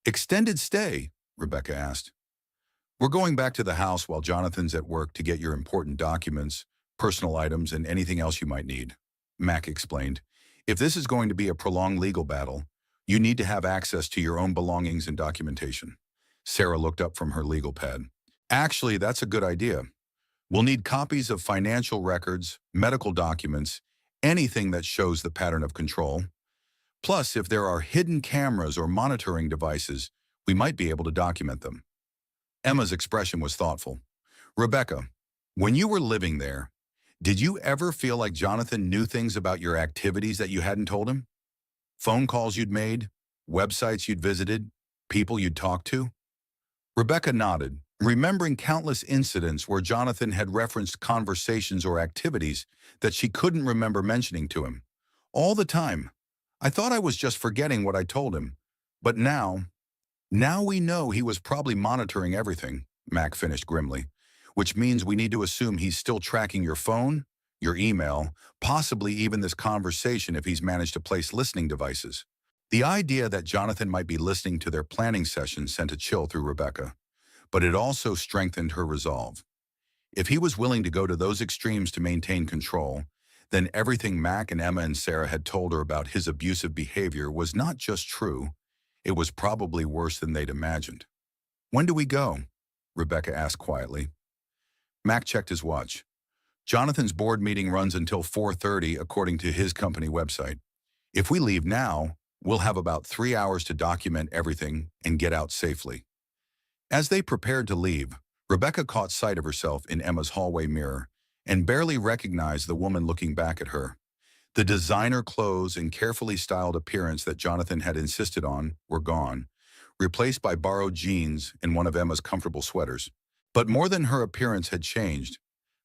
Extended stay? Rebecca asked. We're going back to the house while Jonathan's at work to get your important documents, personal items, and anything else you might need, Mac explained. If this is going to be a prolonged legal battle, you need to have access to your own belongings and documentation. Sarah looked up from her legal pad. Actually, that's a good idea. We'll need copies of financial records, medical documents, anything that shows the pattern of control. Plus, if there are hidden cameras or monitoring devices, we might be able to document them. Emma's expression was thoughtful. Rebecca, when you were living there, did you ever feel like Jonathan knew things about your activities that you hadn't told him? Phone calls you'd made, websites you'd visited, people you'd talked to? Rebecca nodded, remembering countless incidents where Jonathan had referenced conversations or activities that she couldn't remember mentioning to him. All the time. I thought I was just forgetting what I told him. But now we know he was probably monitoring everything, Mac finished grimly, which means we need to assume he's still tracking your phone, your email, possibly even this conversation if he's managed to place listening devices. The idea that Jonathan might be listening to their planning session sent a chill through Rebecca, but it also strengthened her resolve. If he was willing to go to those extremes to maintain control, then everything Mac and Emma and Sarah had told her about his abusive behavior was not just true, it was probably worse than they'd imagined. When do we go? Rebecca asked quietly. Mac checked his watch. Jonathan's board meeting runs until 4:30 according to his company website. If we leave now, we'll have about 3 hours to document everything and get out safely. As they prepared to leave, Rebecca caught sight of herself in Emma's hallway mirror and barely recognized the woman looking back at her. The designer clothes and carefully styled appearance that Jonathan had insisted on were gone, replaced by borrowed jeans and one of Emma's comfortable sweaters. But more than her appearance had changed,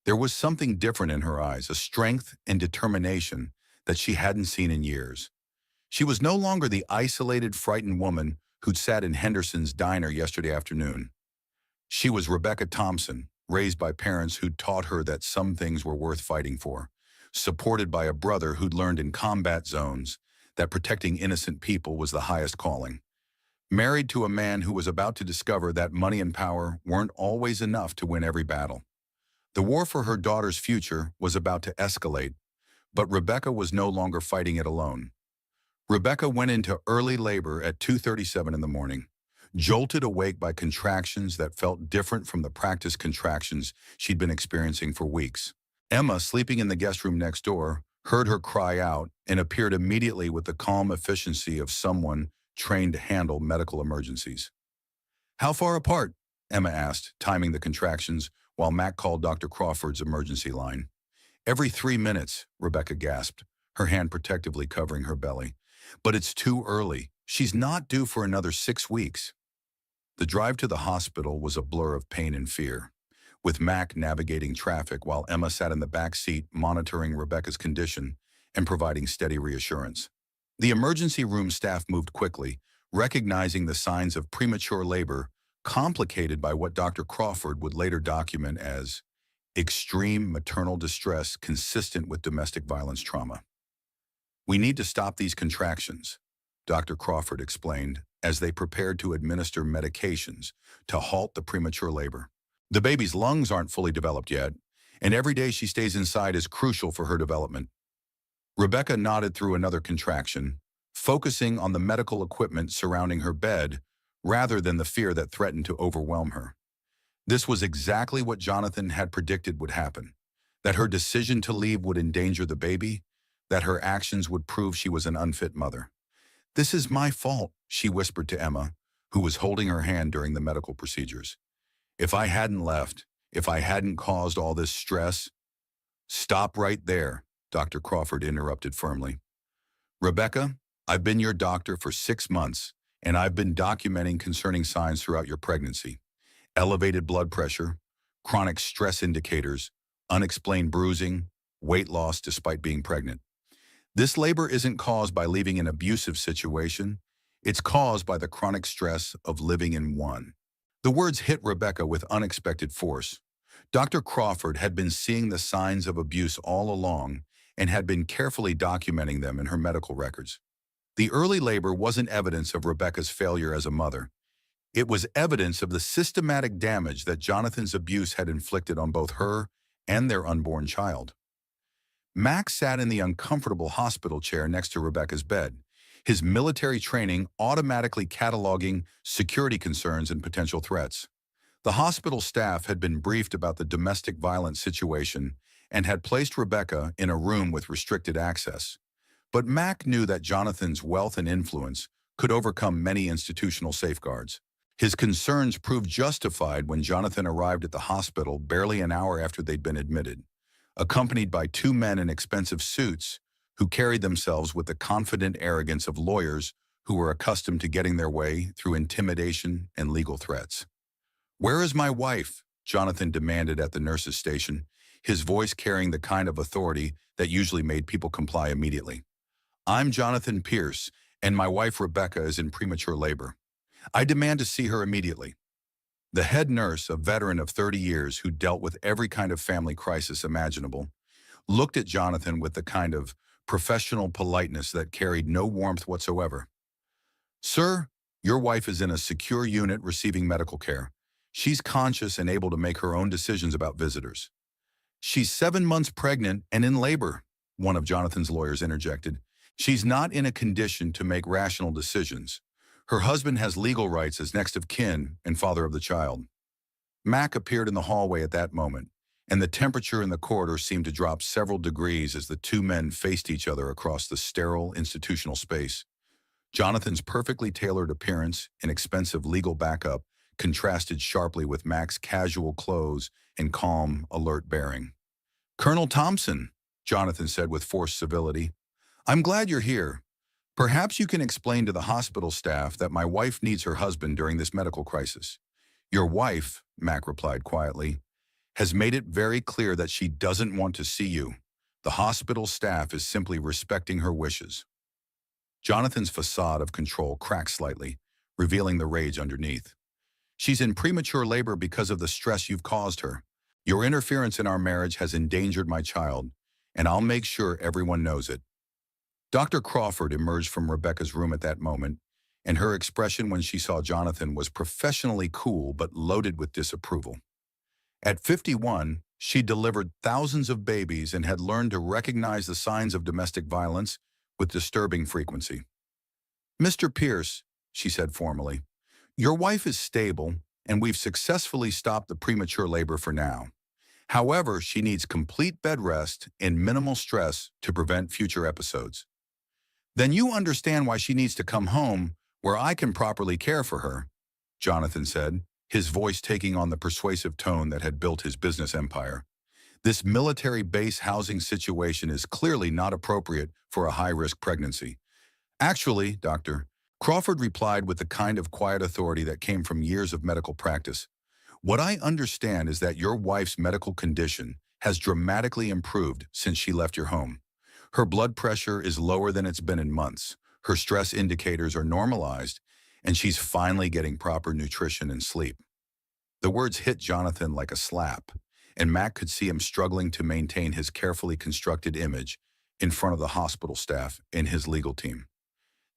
there was something different in her eyes, a strength and determination that she hadn't seen in years. She was no longer the isolated, frightened woman who'd sat in Henderson's diner yesterday afternoon. She was Rebecca Thompson, raised by parents who'd taught her that some things were worth fighting for, supported by a brother who'd learned in combat zones that protecting innocent people was the highest calling. Married to a man who was about to discover that money and power weren't always enough to win every battle. The war for her daughter's future was about to escalate, but Rebecca was no longer fighting it alone. Rebecca went into early labor at 2:37 in the morning, jolted awake by contractions that felt different from the practice contractions she'd been experiencing for weeks. Emma, sleeping in the guest room next door, heard her cry out and appeared immediately with the calm efficiency of someone trained to handle medical emergencies. "How far apart?" Emma asked, timing the contractions while Mac called Dr. Crawford's emergency line. "Every 3 minutes," Rebecca gasped, her hand protectively covering her belly. "But it's too early. She's not due for another 6 weeks." The drive to the hospital was a blur of pain and fear, with Mac navigating traffic while Emma sat in the back seat monitoring Rebecca's condition and providing steady reassurance. The emergency room staff moved quickly, recognizing the signs of premature labor, complicated by what Dr. Crawford would later document as extreme maternal distress consistent with domestic violence trauma. "We need to stop these contractions," Dr. Crawford explained as they prepared to administer medications to halt the premature labor. "The baby's lungs aren't fully developed yet, and every day she stays inside is crucial for her development." Rebecca nodded through another contraction, focusing on the medical equipment surrounding her bed rather than the fear that threatened to overwhelm her. This was exactly what Jonathan had predicted would happen, that her decision to leave would endanger the baby, that her actions would prove she was an unfit mother. "This is my fault," she whispered to Emma, who was holding her hand during the medical procedures. "If I hadn't left, if I hadn't caused all this stress—" "Stop right there," Dr. Crawford interrupted firmly. "Rebecca, I've been your doctor for 6 months, and I've been documenting concerning signs throughout your pregnancy. Elevated blood pressure, chronic stress indicators, unexplained bruising, weight loss despite being pregnant. This labor isn't caused by leaving an abusive situation. It's caused by the chronic stress of living in one." The words hit Rebecca with unexpected force. Dr. Crawford had been seeing the signs of abuse all along and had been carefully documenting them in her medical records. The early labor wasn't evidence of Rebecca's failure as a mother. It was evidence of the systematic damage that Jonathan's abuse had inflicted on both her and their unborn child. Max sat in the uncomfortable hospital chair next to Rebecca's bed, his military training automatically cataloging security concerns and potential threats. The hospital staff had been briefed about the domestic violence situation and had placed Rebecca in a room with restricted access. But Mac knew that Jonathan's wealth and influence could overcome many institutional safeguards. His concerns proved justified when Jonathan arrived at the hospital barely an hour after they'd been admitted, accompanied by 2 men in expensive suits who carried themselves with the confident arrogance of lawyers who were accustomed to getting their way through intimidation and legal threats. "Where is my wife?" Jonathan demanded at the nurse's station, his voice carrying the kind of authority that usually made people comply immediately. "I'm Jonathan Pierce, and my wife Rebecca is in premature labor. I demand to see her immediately." The head nurse, a veteran of 30 years who dealt with every kind of family crisis imaginable, looked at Jonathan with the kind of professional politeness that carried no warmth whatsoever. "Sir, your wife is in a secure unit receiving medical care. She's conscious and able to make her own decisions about visitors." "She's 7 months pregnant and in labor," one of Jonathan's lawyers interjected. "She's not in a condition to make rational decisions. Her husband has legal rights as next of kin and father of the child." Mac appeared in the hallway at that moment, and the temperature in the corridor seemed to drop several degrees as the 2 men faced each other across the sterile institutional space. Jonathan's perfectly tailored appearance and expensive legal backup contrasted sharply with Mac's casual clothes and calm, alert bearing. "Colonel Thompson," Jonathan said with forced civility. I'm glad you're here. Perhaps you can explain to the hospital staff that my wife needs her husband during this medical crisis. Your wife, Mac replied quietly, has made it very clear that she doesn't want to see you. The hospital staff is simply respecting her wishes. Jonathan's facade of control cracked slightly, revealing the rage underneath. She's in premature labor because of the stress you've caused her. Your interference in our marriage has endangered my child, and I'll make sure everyone knows it. Dr. Crawford emerged from Rebecca's room at that moment, and her expression when she saw Jonathan was professionally cool but loaded with disapproval. At 51, she delivered thousands of babies and had learned to recognize the signs of domestic violence with disturbing frequency. Mr. Pierce, she said formally, your wife is stable, and we've successfully stopped the premature labor for now. However, she needs complete bed rest and minimal stress to prevent future episodes. Then you understand why she needs to come home where I can properly care for her, Jonathan said, his voice taking on the persuasive tone that had built his business empire. This military base housing situation is clearly not appropriate for a high-risk pregnancy. Actually, Doctor, Crawford replied with the kind of quiet authority that came from years of medical practice. What I understand is that your wife's medical condition has dramatically improved since she left your home. Her blood pressure is lower than it's been in months. Her stress indicators are normalized, and she's finally getting proper nutrition and sleep. The words hit Jonathan like a slap, and Mac could see him struggling to maintain his carefully constructed image in front of the hospital staff and his legal team.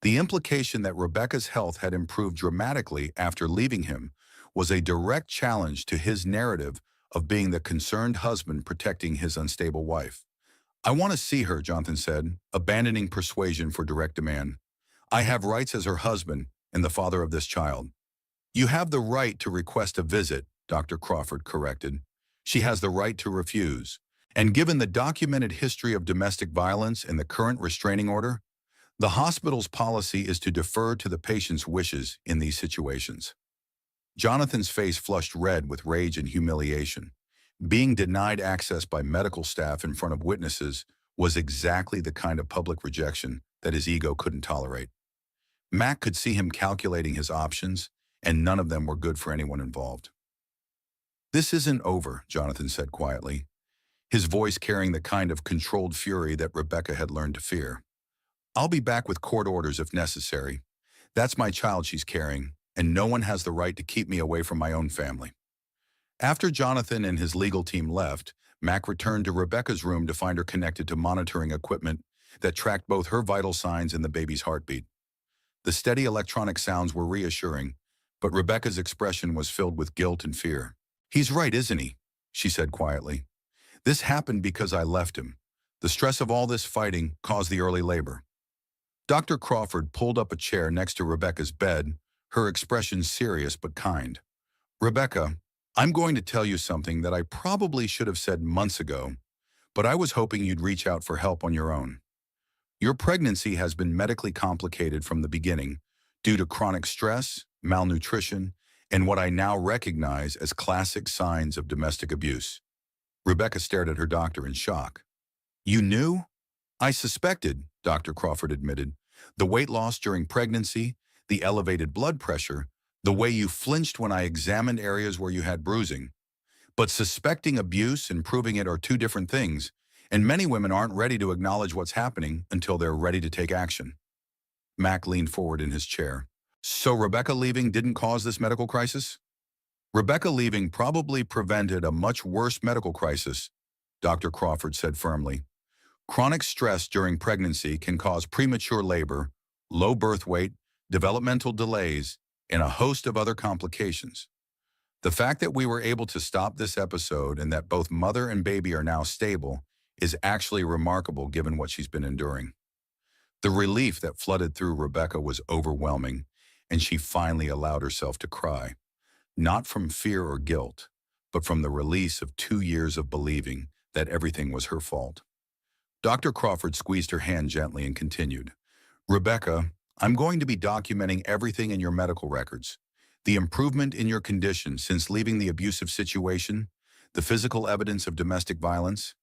The implication that Rebecca's health had improved dramatically after leaving him was a direct challenge to his narrative of being the concerned husband protecting his unstable wife. I want to see her, Jonathan said, abandoning persuasion for direct demand. I have rights as her husband and the father of this child. You have the right to request a visit, Dr. Crawford corrected. She has the right to refuse. And given the documented history of domestic violence and the current restraining order, the hospital's policy is to defer to the patient's wishes in these situations. Jonathan's face flushed red with rage and humiliation. Being denied access by medical staff in front of witnesses was exactly the kind of public rejection that his ego couldn't tolerate. Mac could see him calculating his options, and none of them were good for anyone involved. This isn't over, Jonathan said quietly, his voice carrying the kind of controlled fury that Rebecca had learned to fear. I'll be back with court orders if necessary. That's my child she's carrying, and no one has the right to keep me away from my own family. After Jonathan and his legal team left, Mac returned to Rebecca's room to find her connected to monitoring equipment that tracked both her vital signs and the baby's heartbeat. The steady electronic sounds were reassuring, but Rebecca's expression was filled with guilt and fear. He's right, isn't he? She said quietly. This happened because I left him. The stress of all this fighting caused the early labor. Dr. Crawford pulled up a chair next to Rebecca's bed, her expression serious but kind. Rebecca, I'm going to tell you something that I probably should have said months ago, but I was hoping you'd reach out for help on your own. Your pregnancy has been medically complicated from the beginning due to chronic stress, malnutrition, and what I now recognize as classic signs of domestic abuse. Rebecca stared at her doctor in shock. You knew? I suspected, Dr. Crawford admitted. The weight loss during pregnancy, the elevated blood pressure, the way you flinched when I examined areas where you had bruising. But suspecting abuse and proving it are two different things, and many women aren't ready to acknowledge what's happening until they're ready to take action. Mac leaned forward in his chair. So Rebecca leaving didn't cause this medical crisis? Rebecca leaving probably prevented a much worse medical crisis, Dr. Crawford said firmly. Chronic stress during pregnancy can cause premature labor, low birth weight, developmental delays, and a host of other complications. The fact that we were able to stop this episode and that both mother and baby are now stable is actually remarkable given what she's been enduring. The relief that flooded through Rebecca was overwhelming, and she finally allowed herself to cry, not from fear or guilt, but from the release of 2 years of believing that everything was her fault. Dr. Crawford squeezed her hand gently and continued, Rebecca, I'm going to be documenting everything in your medical records. The improvement in your condition since leaving the abusive situation, the physical evidence of domestic violence,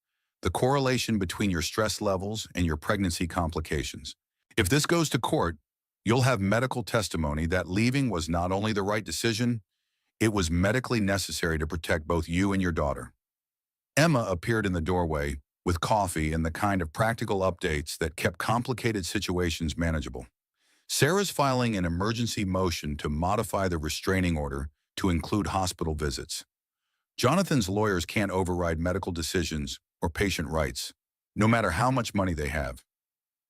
the correlation between your stress levels and your pregnancy complications. If this goes to court, you'll have medical testimony that leaving was not only the right decision, it was medically necessary to protect both you and your daughter. Emma appeared in the doorway with coffee and the kind of practical updates that kept complicated situations manageable. Sarah's filing an emergency motion to modify the restraining order to include hospital visits. Jonathan's lawyers can't override medical decisions or patient rights, no matter how much money they have.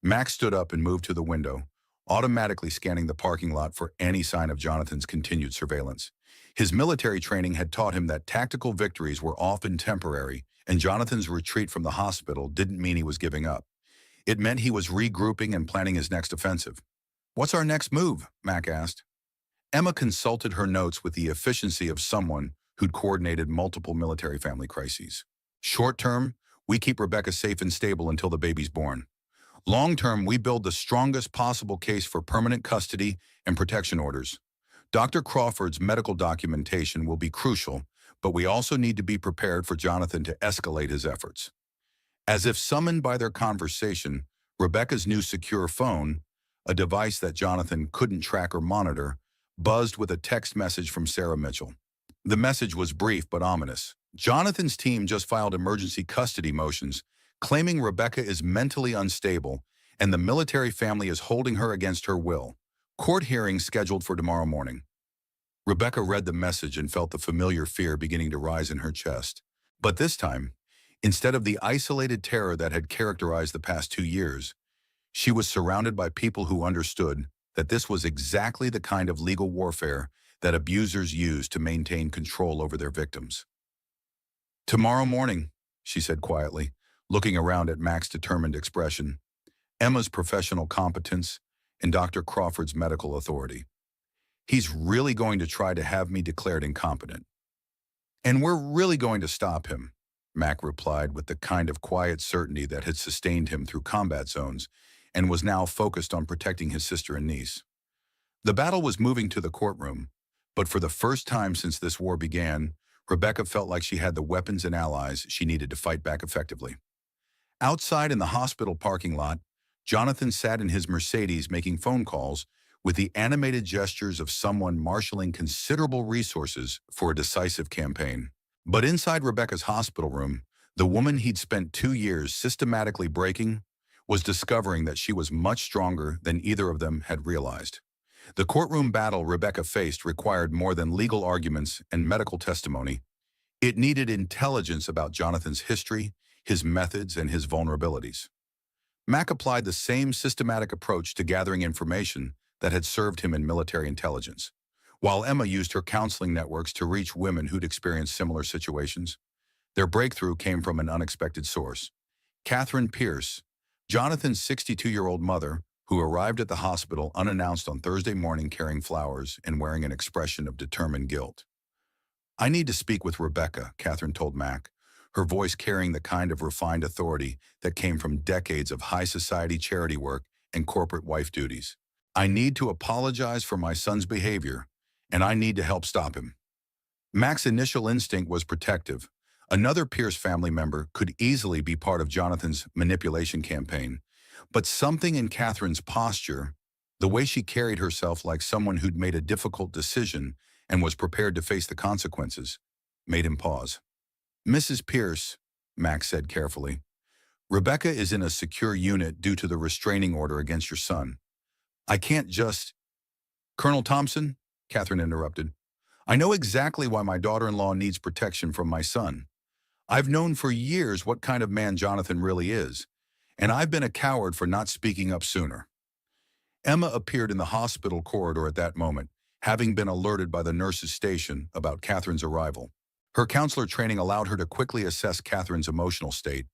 Max stood up and moved to the window, automatically scanning the parking lot for any sign of Jonathan's continued surveillance. His military training had taught him that tactical victories were often temporary, and Jonathan's retreat from the hospital didn't mean he was giving up. It meant he was regrouping and planning his next offensive. "What's our next move?" Mac asked. Emma consulted her notes with the efficiency of someone who'd coordinated multiple military family crises. "Short term, we keep Rebecca safe and stable until the baby's born. Long term, we build the strongest possible case for permanent custody and protection orders. Dr. Crawford's medical documentation will be crucial, but we also need to be prepared for Jonathan to escalate his efforts." As if summoned by their conversation, Rebecca's new secure phone, a device that Jonathan couldn't track or monitor, buzzed with a text message from Sarah Mitchell. The message was brief but ominous. "Jonathan's team just filed emergency custody motions, claiming Rebecca is mentally unstable and the military family is holding her against her will. Court hearing scheduled for tomorrow morning." Rebecca read the message and felt the familiar fear beginning to rise in her chest. But this time, instead of the isolated terror that had characterized the past 2 years, she was surrounded by people who understood that this was exactly the kind of legal warfare that abusers use to maintain control over their victims. "Tomorrow morning," she said quietly, looking around at Mac's determined expression, Emma's professional competence, and Dr. Crawford's medical authority. "He's really going to try to have me declared incompetent. And we're really going to stop him," Mac replied with the kind of quiet certainty that had sustained him through combat zones and was now focused on protecting his sister and niece. The battle was moving to the courtroom, but for the first time since this war began, Rebecca felt like she had the weapons and allies she needed to fight back effectively. Outside in the hospital parking lot, Jonathan sat in his Mercedes making phone calls with the animated gestures of someone marshaling considerable resources for a decisive campaign. But inside Rebecca's hospital room, the woman he'd spent 2 years systematically breaking was discovering that she was much stronger than either of them had realized. The courtroom battle Rebecca faced required more than legal arguments and medical testimony. It needed intelligence about Jonathan's history, his methods, and his vulnerabilities. Mac applied the same systematic approach to gathering information that had served him in military intelligence, while Emma used her counseling networks to reach women who'd experienced similar situations. Their breakthrough came from an unexpected source. Catherine Pierce, Jonathan's 62-year-old mother, who arrived at the hospital unannounced on Thursday morning carrying flowers and wearing an expression of determined guilt. "I need to speak with Rebecca," Catherine told Mac, her voice carrying the kind of refined authority that came from decades of high society charity work and corporate wife duties. "I need to apologize for my son's behavior, and I need to help stop him." Mac's initial instinct was protective. Another Pierce family member could easily be part of Jonathan's manipulation campaign, but something in Catherine's posture, the way she carried herself like someone who'd made a difficult decision and was prepared to face the consequences, made him pause. "Mrs. Pierce," Max said carefully, "Rebecca is in a secure unit due to the restraining order against your son. I can't just—" "Colonel Thompson," Catherine interrupted, "I know exactly why my daughter-in-law needs protection from my son. I've known for years what kind of man Jonathan really is, and I've been a coward for not speaking up sooner." Emma appeared in the hospital corridor at that moment, having been alerted by the nurse's station about Catherine's arrival. Her counselor training allowed her to quickly assess Catherine's emotional state,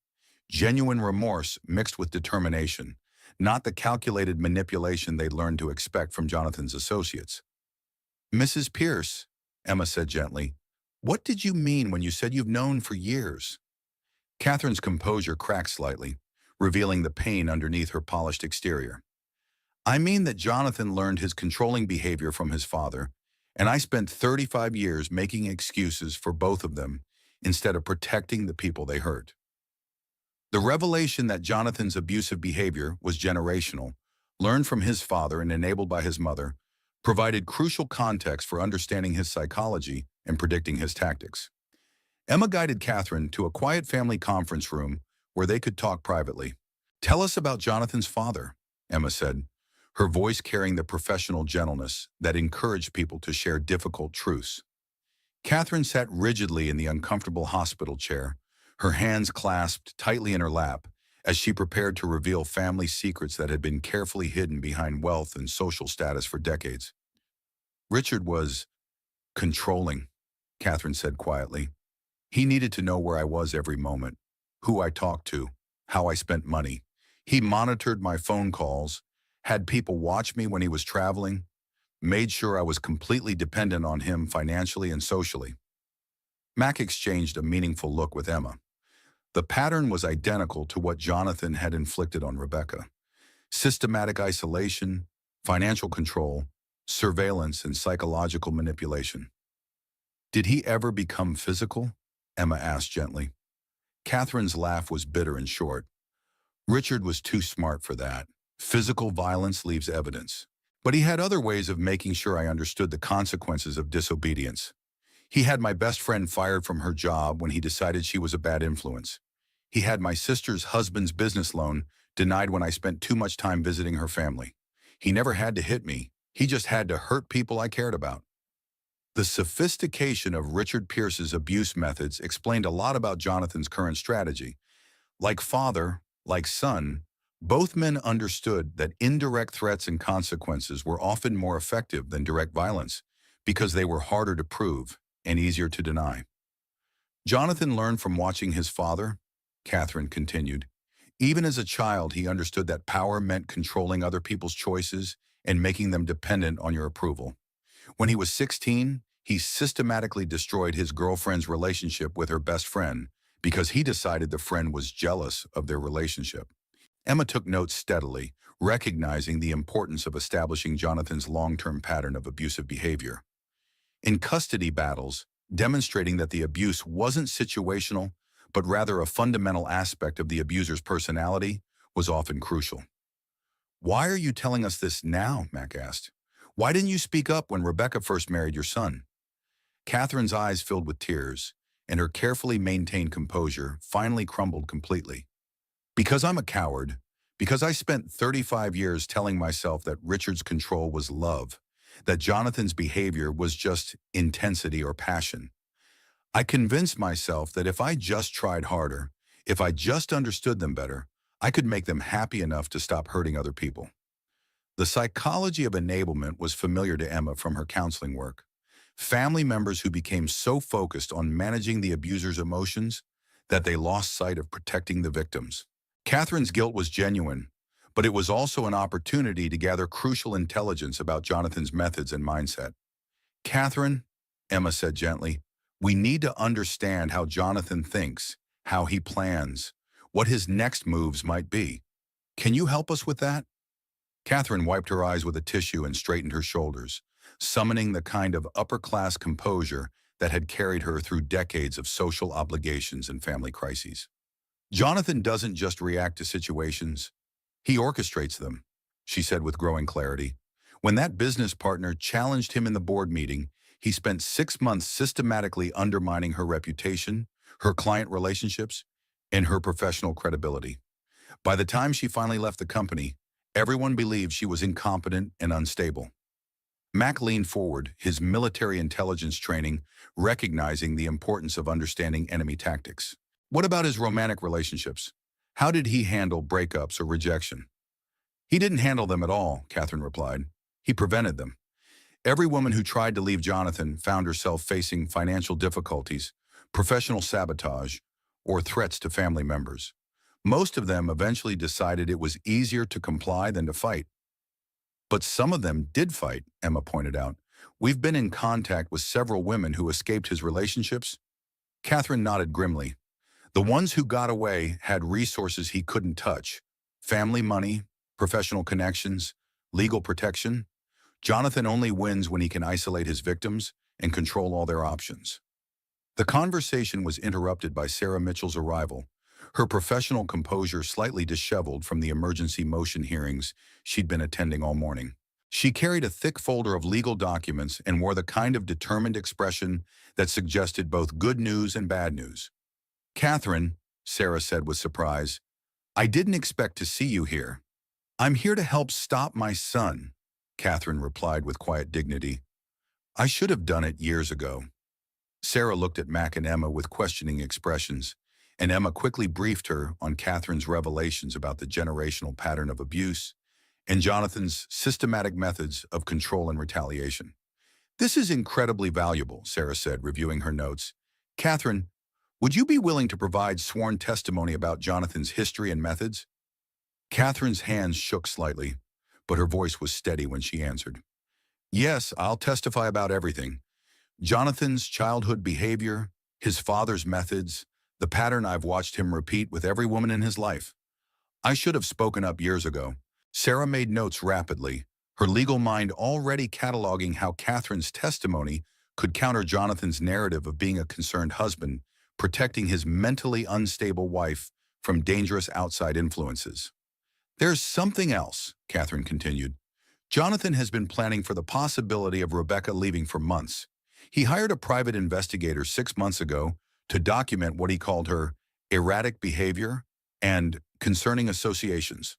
genuine remorse mixed with determination, not the calculated manipulation they'd learned to expect from Jonathan's associates. "Mrs. Pierce," Emma said gently, "what did you mean when you said you've known for years?" Catherine's composure cracked slightly, revealing the pain underneath her polished exterior. "I mean that Jonathan learned his controlling behavior from his father, and I spent 35 years making excuses for both of them instead of protecting the people they hurt." The revelation that Jonathan's abusive behavior was generational, learned from his father and enabled by his mother, provided crucial context for understanding his psychology and predicting his tactics. Emma guided Catherine to a quiet family conference room where they could talk privately. "Tell us about Jonathan's father," Emma said, her voice carrying the professional gentleness that encouraged people to share difficult truths. Catherine sat rigidly in the uncomfortable hospital chair, her hands clasped tightly in her lap, as she prepared to reveal family secrets that had been carefully hidden behind wealth and social status for decades. "Richard was controlling," Catherine said quietly. "He needed to know where I was every moment, who I talked to, how I spent money. He monitored my phone calls, had people watch me when he was traveling, made sure I was completely dependent on him financially and socially." Mac exchanged a meaningful look with Emma. The pattern was identical to what Jonathan had inflicted on Rebecca: systematic isolation, financial control, surveillance, and psychological manipulation. "Did he ever become physical?" Emma asked gently. Catherine's laugh was bitter and short. "Richard was too smart for that. Physical violence leaves evidence. But he had other ways of making sure I understood the consequences of disobedience. He had my best friend fired from her job when he decided she was a bad influence. He had my sister's husband's business loan denied when I spent too much time visiting her family. He never had to hit me. He just had to hurt people I cared about." The sophistication of Richard Pierce's abuse methods explained a lot about Jonathan's current strategy. Like father, like son, both men understood that indirect threats and consequences were often more effective than direct violence because they were harder to prove and easier to deny. "Jonathan learned from watching his father," Catherine continued. "Even as a child, he understood that power meant controlling other people's choices and making them dependent on your approval. When he was 16, he systematically destroyed his girlfriend's relationship with her best friend because he decided the friend was jealous of their relationship." Emma took notes steadily, recognizing the importance of establishing Jonathan's long-term pattern of abusive behavior. In custody battles, demonstrating that the abuse wasn't situational, but rather a fundamental aspect of the abuser's personality, was often crucial. "Why are you telling us this now?" Mac asked. "Why didn't you speak up when Rebecca first married your son?" Catherine's eyes filled with tears, and her carefully maintained composure finally crumbled completely. "Because I'm a coward. Because I spent 35 years telling myself that Richard's control was love, that Jonathan's behavior was just intensity or passion. I convinced myself that if I just tried harder, if I just understood them better, I could make them happy enough to stop hurting other people." The psychology of enablement was familiar to Emma from her counseling work. Family members who became so focused on managing the abuser's emotions that they lost sight of protecting the victims. Catherine's guilt was genuine, but it was also an opportunity to gather crucial intelligence about Jonathan's methods and mindset. "Catherine," Emma said gently, "we need to understand how Jonathan thinks, how he plans, what his next moves might be. Can you help us with that?" Catherine wiped her eyes with a tissue and straightened her shoulders, summoning the kind of upper-class composure that had carried her through decades of social obligations and family crises. "Jonathan doesn't just react to situations, he orchestrates them," she said with growing clarity. "When that business partner challenged him in the board meeting, he spent 6 months systematically undermining her reputation, her client relationships, and her professional credibility. By the time she finally left the company, everyone believed she was incompetent and unstable." Mac leaned forward, his military intelligence training recognizing the importance of understanding enemy tactics. "What about his romantic relationships? How did he handle breakups or rejection?" "He didn't handle them at all," Catherine replied. "He prevented them. Every woman who tried to leave Jonathan found herself facing financial difficulties, professional sabotage, or threats to family members. Most of them eventually decided it was easier to comply than to fight." "But some of them did fight," Emma pointed out. "We've been in contact with several women who escaped his relationships." Catherine nodded grimly. "The ones who got away had resources he couldn't touch: family money, professional connections, legal protection. Jonathan only wins when he can isolate his victims and control all their options." The conversation was interrupted by Sarah Mitchell's arrival, her professional composure slightly disheveled from the emergency motion hearings she'd been attending all morning. She carried a thick folder of legal documents and wore the kind of determined expression that suggested both good news and bad news. "Catherine," Sarah said with surprise, "I didn't expect to see you here." "I'm here to help stop my son," Catherine replied with quiet dignity. "I should have done it years ago." Sarah looked at Mac and Emma with questioning expressions, and Emma quickly briefed her on Catherine's revelations about the generational pattern of abuse and Jonathan's systematic methods of control and retaliation. "This is incredibly valuable," Sarah said, reviewing her notes. "Catherine, would you be willing to provide sworn testimony about Jonathan's history and methods?" Catherine's hands shook slightly, but her voice was steady when she answered. "Yes, I'll testify about everything. Jonathan's childhood behavior, his father's methods, the pattern I've watched him repeat with every woman in his life. I should have spoken up years ago." Sarah made notes rapidly, her legal mind already cataloging how Catherine's testimony could counter Jonathan's narrative of being a concerned husband, protecting his mentally unstable wife from dangerous outside influences. "There's something else," Catherine continued. "Jonathan has been planning for the possibility of Rebecca leaving for months. He hired a private investigator 6 months ago to document what he called her erratic behavior and concerning associations."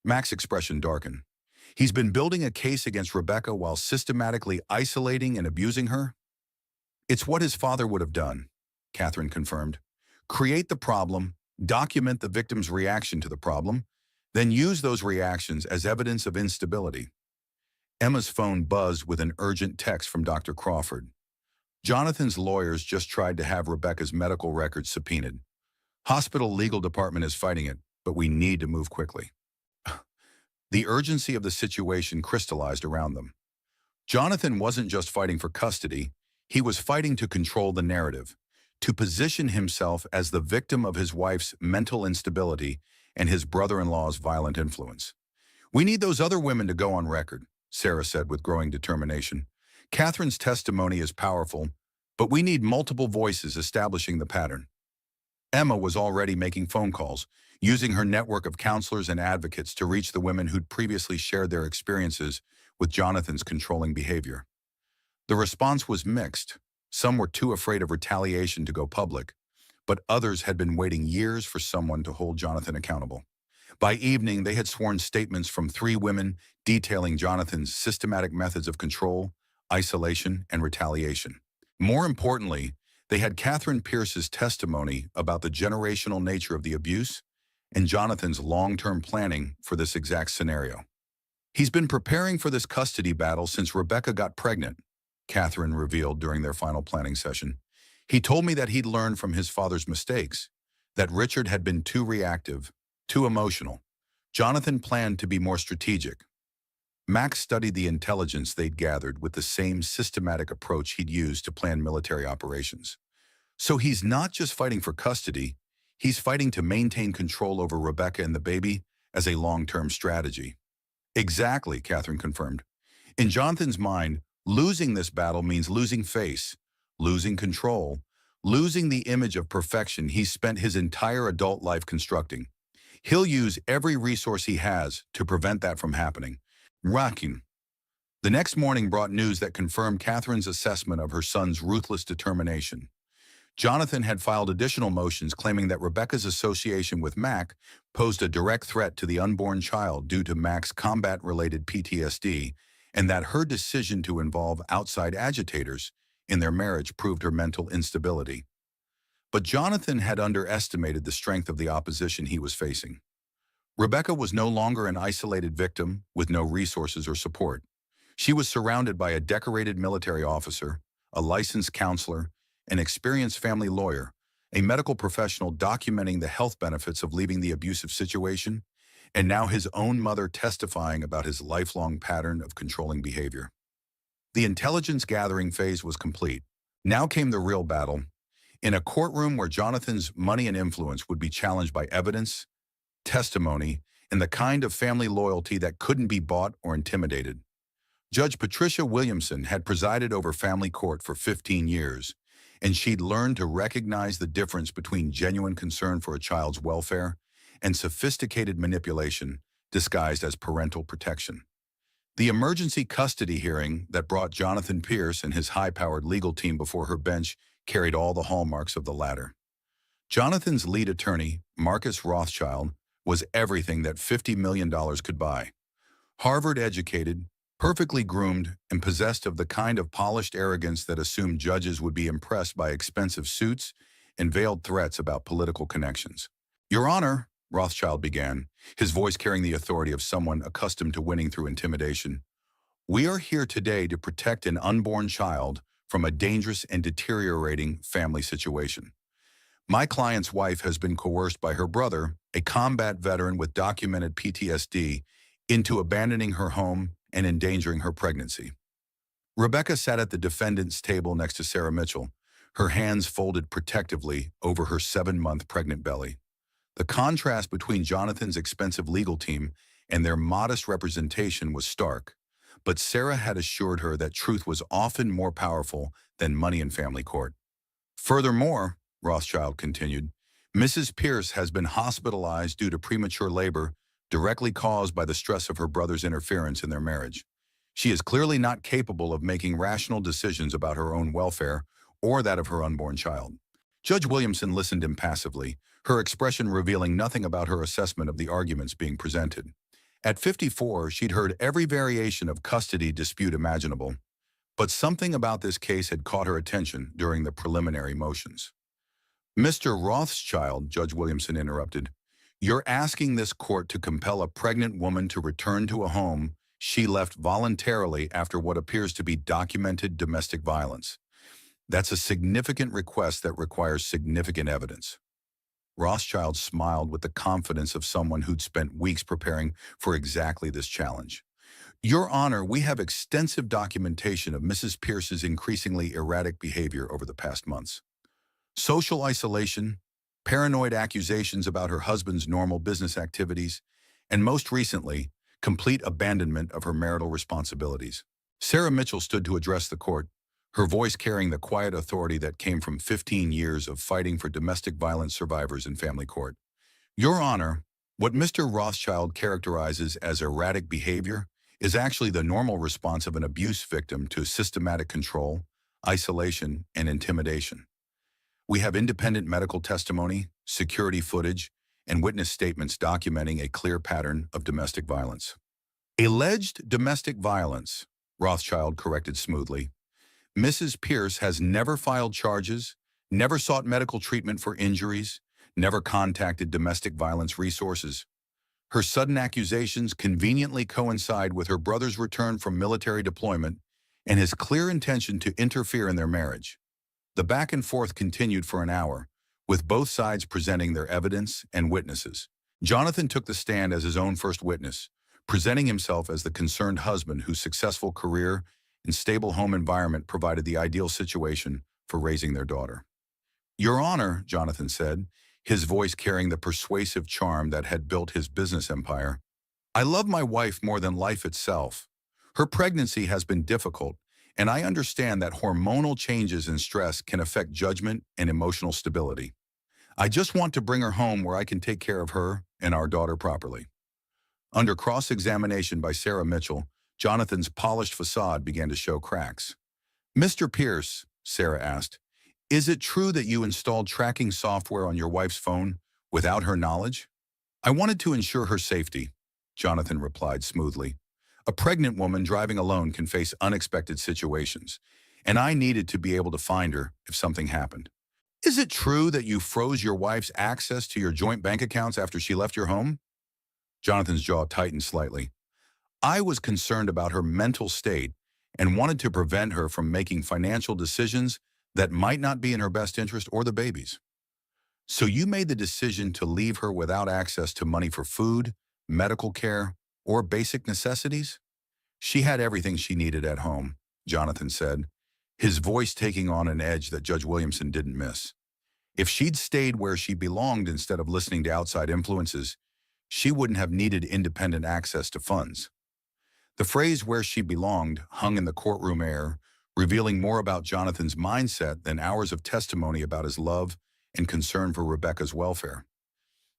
Mac's expression darkened. "He's been building a case against Rebecca while systematically isolating and abusing her?" "It's what his father would have done," Catherine confirmed. "Create the problem, document the victim's reaction to the problem, then use those reactions as evidence of instability." Emma's phone buzzed with an urgent text from Dr. Crawford. "Jonathan's lawyers just tried to have Rebecca's medical records subpoenaed. Hospital legal department is fighting it, but we need to move quickly." The urgency of the situation crystallized around them. Jonathan wasn't just fighting for custody, he was fighting to control the narrative, to position himself as the victim of his wife's mental instability and his brother-in-law's violent influence. "We need those other women to go on record," Sarah said with growing determination. "Catherine's testimony is powerful, but we need multiple voices establishing the pattern." Emma was already making phone calls, using her network of counselors and advocates to reach the women who'd previously shared their experiences with Jonathan's controlling behavior. The response was mixed. Some were too afraid of retaliation to go public, but others had been waiting years for someone to hold Jonathan accountable. By evening, they had sworn statements from 3 women detailing Jonathan's systematic methods of control, isolation, and retaliation. More importantly, they had Catherine Pierce's testimony about the generational nature of the abuse and Jonathan's long-term planning for this exact scenario. "He's been preparing for this custody battle since Rebecca got pregnant," Catherine revealed during their final planning session. "He told me that he'd learned from his father's mistakes, that Richard had been too reactive, too emotional. Jonathan planned to be more strategic." Max studied the intelligence they'd gathered with the same systematic approach he'd used to plan military operations. "So he's not just fighting for custody, he's fighting to maintain control over Rebecca and the baby as a long-term strategy." "Exactly," Catherine confirmed. "In Jonathan's mind, losing this battle means losing face, losing control, losing the image of perfection he's spent his entire adult life constructing. He'll use every resource he has to prevent that from happening." Rocking. The next morning brought news that confirmed Catherine's assessment of her son's ruthless determination. Jonathan had filed additional motions claiming that Rebecca's association with Mac posed a direct threat to the unborn child due to Mac's combat-related PTSD, and that her decision to involve outside agitators in their marriage proved her mental instability. But Jonathan had underestimated the strength of the opposition he was facing. Rebecca was no longer an isolated victim with no resources or support. She was surrounded by a decorated military officer, a licensed counselor, an experienced family lawyer, a medical professional documenting the health benefits of leaving the abusive situation, and now his own mother testifying about his lifelong pattern of controlling behavior. The intelligence gathering phase was complete. Now came the real battle, in a courtroom where Jonathan's money and influence would be challenged by evidence, testimony, and the kind of family loyalty that couldn't be bought or intimidated. Judge Patricia Williamson had presided over family court for 15 years, and she'd learned to recognize the difference between genuine concern for a child's welfare and sophisticated manipulation disguised as parental protection. The emergency custody hearing that brought Jonathan Pierce and his high-powered legal team before her bench carried all the hallmarks of the latter. Jonathan's lead attorney, Marcus Rothschild, was everything that $50 million could buy. Harvard-educated, perfectly groomed, and possessed of the kind of polished arrogance that assumed judges would be impressed by expensive suits and veiled threats about political connections. "Your Honor," Rothschild began, his voice carrying the authority of someone accustomed to winning through intimidation, "we are here today to protect an unborn child from a dangerous and deteriorating family situation. My client's wife has been coerced by her brother, a combat veteran with documented PTSD, into abandoning her home and endangering her pregnancy." Rebecca sat at the defendant's table next to Sarah Mitchell, her hands folded protectively over her 7-month pregnant belly. The contrast between Jonathan's expensive legal team and their modest representation was stark, but Sarah had assured her that truth was often more powerful than money in family court. "Furthermore," Rothschild continued, "Mrs. Pierce has been hospitalized due to premature labor directly caused by the stress of her brother's interference in their marriage. She is clearly not capable of making rational decisions about her own welfare or that of her unborn child." Judge Williamson listened impassively, her expression revealing nothing about her assessment of the arguments being presented. At 54, she'd heard every variation of custody dispute imaginable, but something about this case had caught her attention during the preliminary motions. "Mr. Rothschild," Judge Williamson interrupted, "you're asking this court to compel a pregnant woman to return to a home she left voluntarily after what appears to be documented domestic violence. That's a significant request that requires significant evidence." Rothschild smiled with the confidence of someone who'd spent weeks preparing for exactly this challenge. "Your Honor, we have extensive documentation of Mrs. Pierce's increasingly erratic behavior over the past months. Social isolation, paranoid accusations about her husband's normal business activities, and most recently, complete abandonment of her marital responsibilities." Sarah Mitchell stood to address the court, her voice carrying the quiet authority that came from 15 years of fighting for domestic violence survivors in family court. "Your Honor, what Mr. Rothschild characterizes as erratic behavior is actually the normal response of an abuse victim to systematic control, isolation, and intimidation. We have independent medical testimony, security footage, and witness statements documenting a clear pattern of domestic violence." "Alleged domestic violence," Rothschild corrected smoothly. "Mrs. Pierce has never filed charges, never sought medical treatment for injuries, never contacted domestic violence resources. Her sudden accusations conveniently coincide with her brother's return from military deployment and his clear intention to interfere in their marriage." The back and forth continued for an hour, with both sides presenting their evidence and witnesses. Jonathan took the stand as his own first witness, presenting himself as the concerned husband whose successful career and stable home environment provided the ideal situation for raising their daughter. "Your Honor," Jonathan said, his voice carrying the persuasive charm that had built his business empire, "I love my wife more than life itself. Her pregnancy has been difficult, and I understand that hormonal changes and stress can affect judgment and emotional stability. I just want to bring her home where I can take care of her and our daughter properly." Under cross-examination by Sarah Mitchell, Jonathan's polished facade began to show cracks. "Mr. Pierce," Sarah asked, "is it true that you installed tracking software on your wife's phone without her knowledge?" "I wanted to ensure her safety," Jonathan replied smoothly. "A pregnant woman driving alone can face unexpected situations, and I needed to be able to find her if something happened." "Is it true that you froze your wife's access to your joint bank accounts after she left your home?" Jonathan's jaw tightened slightly. "I was concerned about her mental state and wanted to prevent her from making financial decisions that might not be in her best interest or the baby's." "So you made the decision to leave her without access to money for food, medical care, or basic necessities?" "She had everything she needed at home," Jonathan said, his voice taking on an edge that Judge Williamson didn't miss. "If she'd stayed where she belonged instead of listening to outside influences, she wouldn't have needed independent access to funds." The phrase "where she belonged" hung in the courtroom air, revealing more about Jonathan's mindset than hours of testimony about his love and concern for Rebecca's welfare.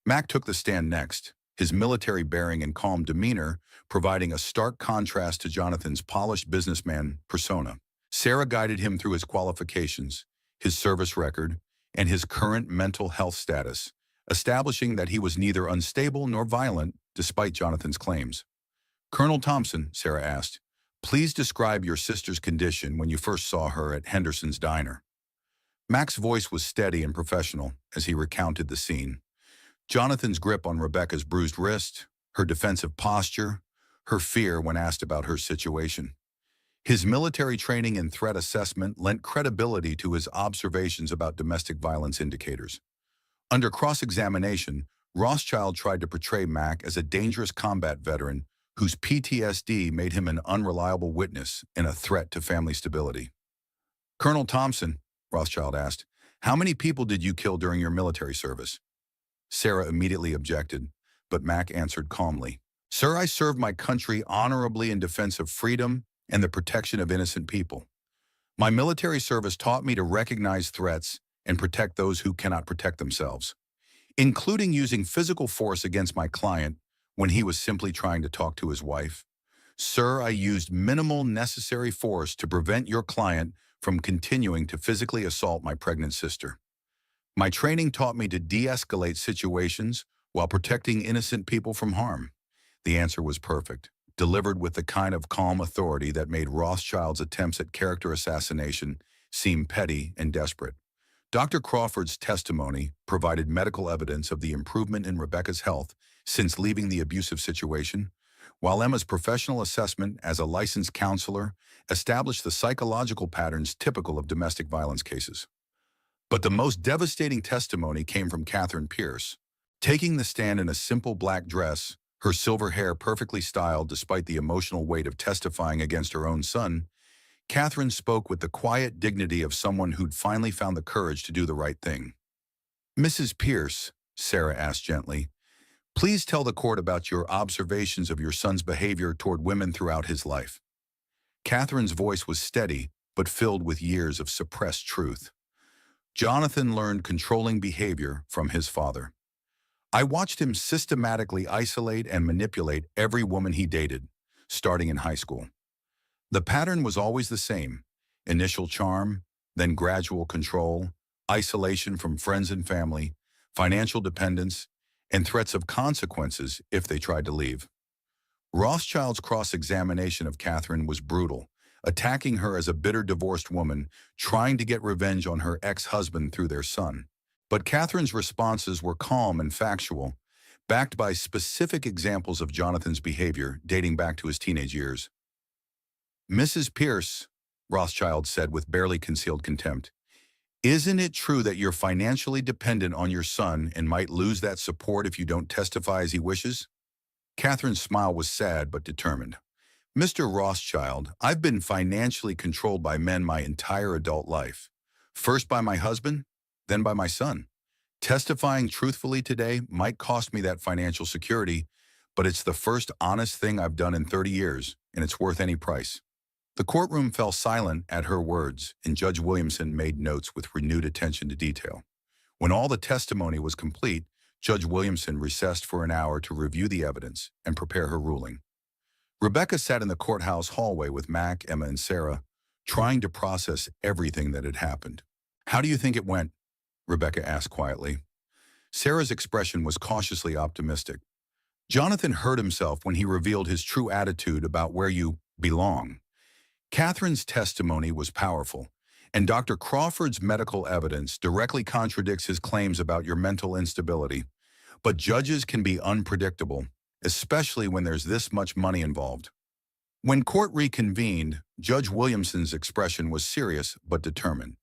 Mac took the stand next, his military bearing and calm demeanor providing a stark contrast to Jonathan's polished businessman persona. Sarah guided him through his qualifications, his service record, and his current mental health status, establishing that he was neither unstable nor violent despite Jonathan's claims. "Colonel Thompson," Sarah asked, "please describe your sister's condition when you first saw her at Henderson's diner." Mac's voice was steady and professional as he recounted the scene. Jonathan's grip on Rebecca's bruised wrist, her defensive posture, her fear when asked about her situation. His military training and threat assessment lent credibility to his observations about domestic violence indicators. Under cross-examination, Rothschild tried to portray Mac as a dangerous combat veteran whose PTSD made him an unreliable witness and a threat to family stability. "Colonel Thompson," Rothschild asked, "how many people did you kill during your military service?" Sarah immediately objected, but Mac answered calmly, "Sir, I served my country honorably in defense of freedom and the protection of innocent people. My military service taught me to recognize threats and protect those who cannot protect themselves, including using physical force against my client when he was simply trying to talk to his wife. Sir, I used minimal necessary force to prevent your client from continuing to physically assault my pregnant sister. My training taught me to de-escalate situations while protecting innocent people from harm." The answer was perfect, delivered with the kind of calm authority that made Rothschild's attempts at character assassination seem petty and desperate. Dr. Crawford's testimony provided medical evidence of the improvement in Rebecca's health since leaving the abusive situation, while Emma's professional assessment as a licensed counselor established the psychological patterns typical of domestic violence cases. But the most devastating testimony came from Catherine Pierce. Taking the stand in a simple black dress, her silver hair perfectly styled despite the emotional weight of testifying against her own son, Catherine spoke with the quiet dignity of someone who'd finally found the courage to do the right thing. "Mrs. Pierce," Sarah asked gently, "please tell the court about your observations of your son's behavior toward women throughout his life." Catherine's voice was steady, but filled with years of suppressed truth. "Jonathan learned controlling behavior from his father. I watched him systematically isolate and manipulate every woman he dated, starting in high school. The pattern was always the same: initial charm, then gradual control, isolation from friends and family, financial dependence, and threats of consequences if they tried to leave." Rothschild's cross-examination of Catherine was brutal, attacking her as a bitter divorced woman trying to get revenge on her ex-husband through their son. But Catherine's responses were calm and factual, backed by specific examples of Jonathan's behavior dating back to his teenage years. "Mrs. Pierce," Rothschild said with barely concealed contempt, "isn't it true that you're financially dependent on your son and might lose that support if you don't testify as he wishes?" Catherine's smile was sad but determined. "Mr. Rothschild, I've been financially controlled by men my entire adult life. First by my husband, then by my son. Testifying truthfully today might cost me that financial security, but it's the first honest thing I've done in 30 years, and it's worth any price." The courtroom fell silent at her words, and Judge Williamson made notes with renewed attention to detail. When all the testimony was complete, Judge Williamson recessed for an hour to review the evidence and prepare her ruling. Rebecca sat in the courthouse hallway with Mac, Emma, and Sarah, trying to process everything that had happened. "How do you think it went?" Rebecca asked quietly. Sarah's expression was cautiously optimistic. "Jonathan hurt himself when he revealed his true attitude about where you belong." Catherine's testimony was powerful, and Dr. Crawford's medical evidence directly contradicts his claims about your mental instability. But judges can be unpredictable, especially when there's this much money involved. When court reconvened, Judge Williamson's expression was serious but determined.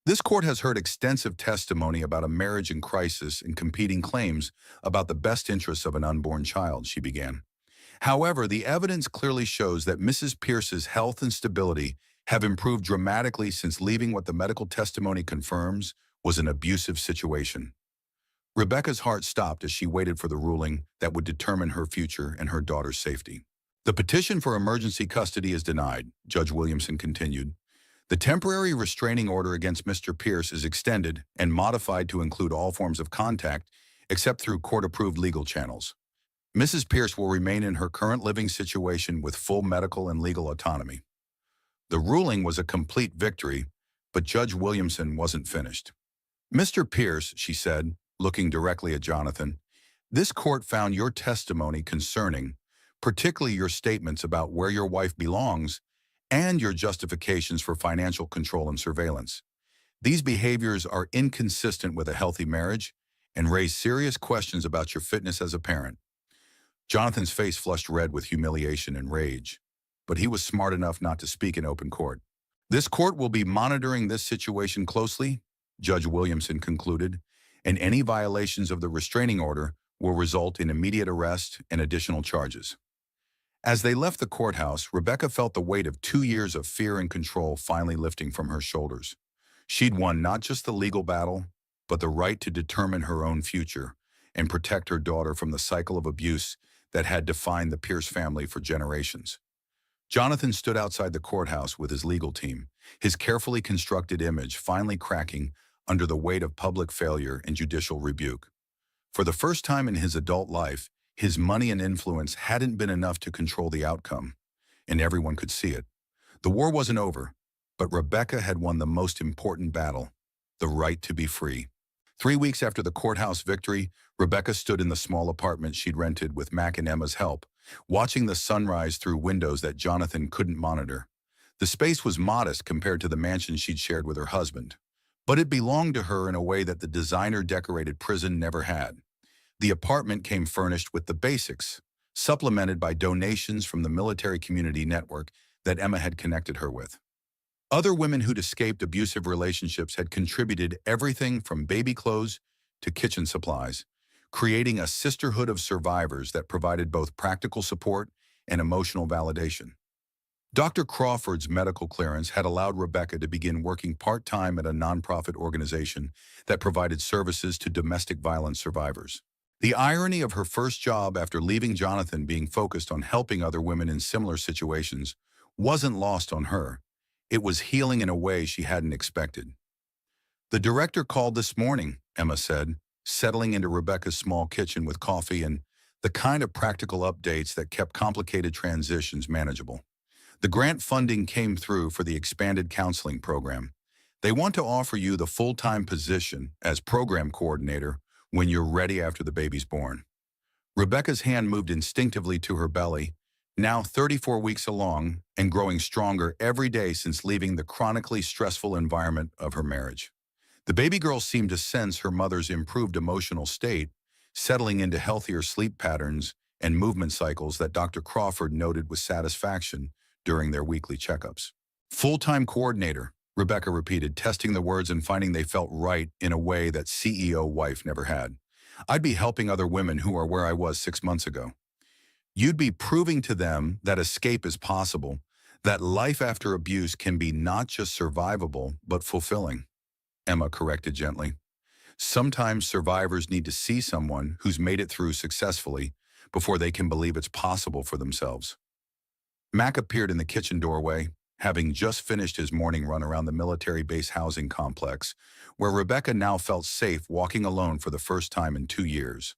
"This court has heard extensive testimony about a marriage in crisis and competing claims about the best interests of an unborn child," she began. "However, the evidence clearly shows that Mrs. Pierce's health and stability have improved dramatically since leaving what the medical testimony confirms was an abusive situation." Rebecca's heart stopped as she waited for the ruling that would determine her future and her daughter's safety. "The petition for emergency custody is denied," Judge Williamson continued. The temporary restraining order against Mr. Pierce is extended and modified to include all forms of contact except through court-approved legal channels. Mrs. Pierce will remain in her current living situation with full medical and legal autonomy. The ruling was a complete victory, but Judge Williamson wasn't finished. Mr. Pierce, she said, looking directly at Jonathan, this court found your testimony concerning, particularly your statements about where your wife belongs and your justifications for financial control and surveillance. These behaviors are inconsistent with a healthy marriage and raise serious questions about your fitness as a parent. Jonathan's face flushed red with humiliation and rage, but he was smart enough not to speak in open court. This court will be monitoring this situation closely, Judge Williamson concluded, and any violations of the restraining order will result in immediate arrest and additional charges. As they left the courthouse, Rebecca felt the weight of 2 years of fear and control finally lifting from her shoulders. She'd won not just the legal battle, but the right to determine her own future and protect her daughter from the cycle of abuse that had defined the Pierce family for generations. Jonathan stood outside the courthouse with his legal team, his carefully constructed image finally cracking under the weight of public failure and judicial rebuke. For the first time in his adult life, his money and influence hadn't been enough to control the outcome, and everyone could see it. The war wasn't over, but Rebecca had won the most important battle, the right to be free. 3 weeks after the courthouse victory, Rebecca stood in the small apartment she'd rented with Mac and Emma's help, watching the sunrise through windows that Jonathan couldn't monitor. The space was modest compared to the mansion she'd shared with her husband, but it belonged to her in a way that the designer-decorated prison never had. The apartment came furnished with the basics, supplemented by donations from the military community network that Emma had connected her with. Other women who'd escaped abusive relationships had contributed everything from baby clothes to kitchen supplies, creating a sisterhood of survivors that provided both practical support and emotional validation. Dr. Crawford's medical clearance had allowed Rebecca to begin working part-time at a nonprofit organization that provided services to domestic violence survivors. The irony of her first job after leaving Jonathan being focused on helping other women in similar situations wasn't lost on her. It was healing in a way she hadn't expected. The director called this morning, Emma said, settling into Rebecca's small kitchen with coffee and the kind of practical updates that kept complicated transitions manageable. The grant funding came through for the expanded counseling program. They want to offer you the full-time position as program coordinator when you're ready after the baby's born. Rebecca's hand moved instinctively to her belly, now 34 weeks along and growing stronger every day since leaving the chronically stressful environment of her marriage. The baby girl seemed to sense her mother's improved emotional state, settling into healthier sleep patterns and movement cycles that Dr. Crawford noted with satisfaction during their weekly checkups. Full-time coordinator, Rebecca repeated, testing the words and finding they felt right in a way that CEO wife never had. I'd be helping other women who are where I was 6 months ago. You'd be proving to them that escape is possible, that life after abuse can be not just survivable, but fulfilling. Emma corrected gently. Sometimes survivors need to see someone who's made it through successfully before they can believe it's possible for themselves. Mac appeared in the kitchen doorway, having just finished his morning run around the military base housing complex, where Rebecca now felt safe walking alone for the first time in 2 years.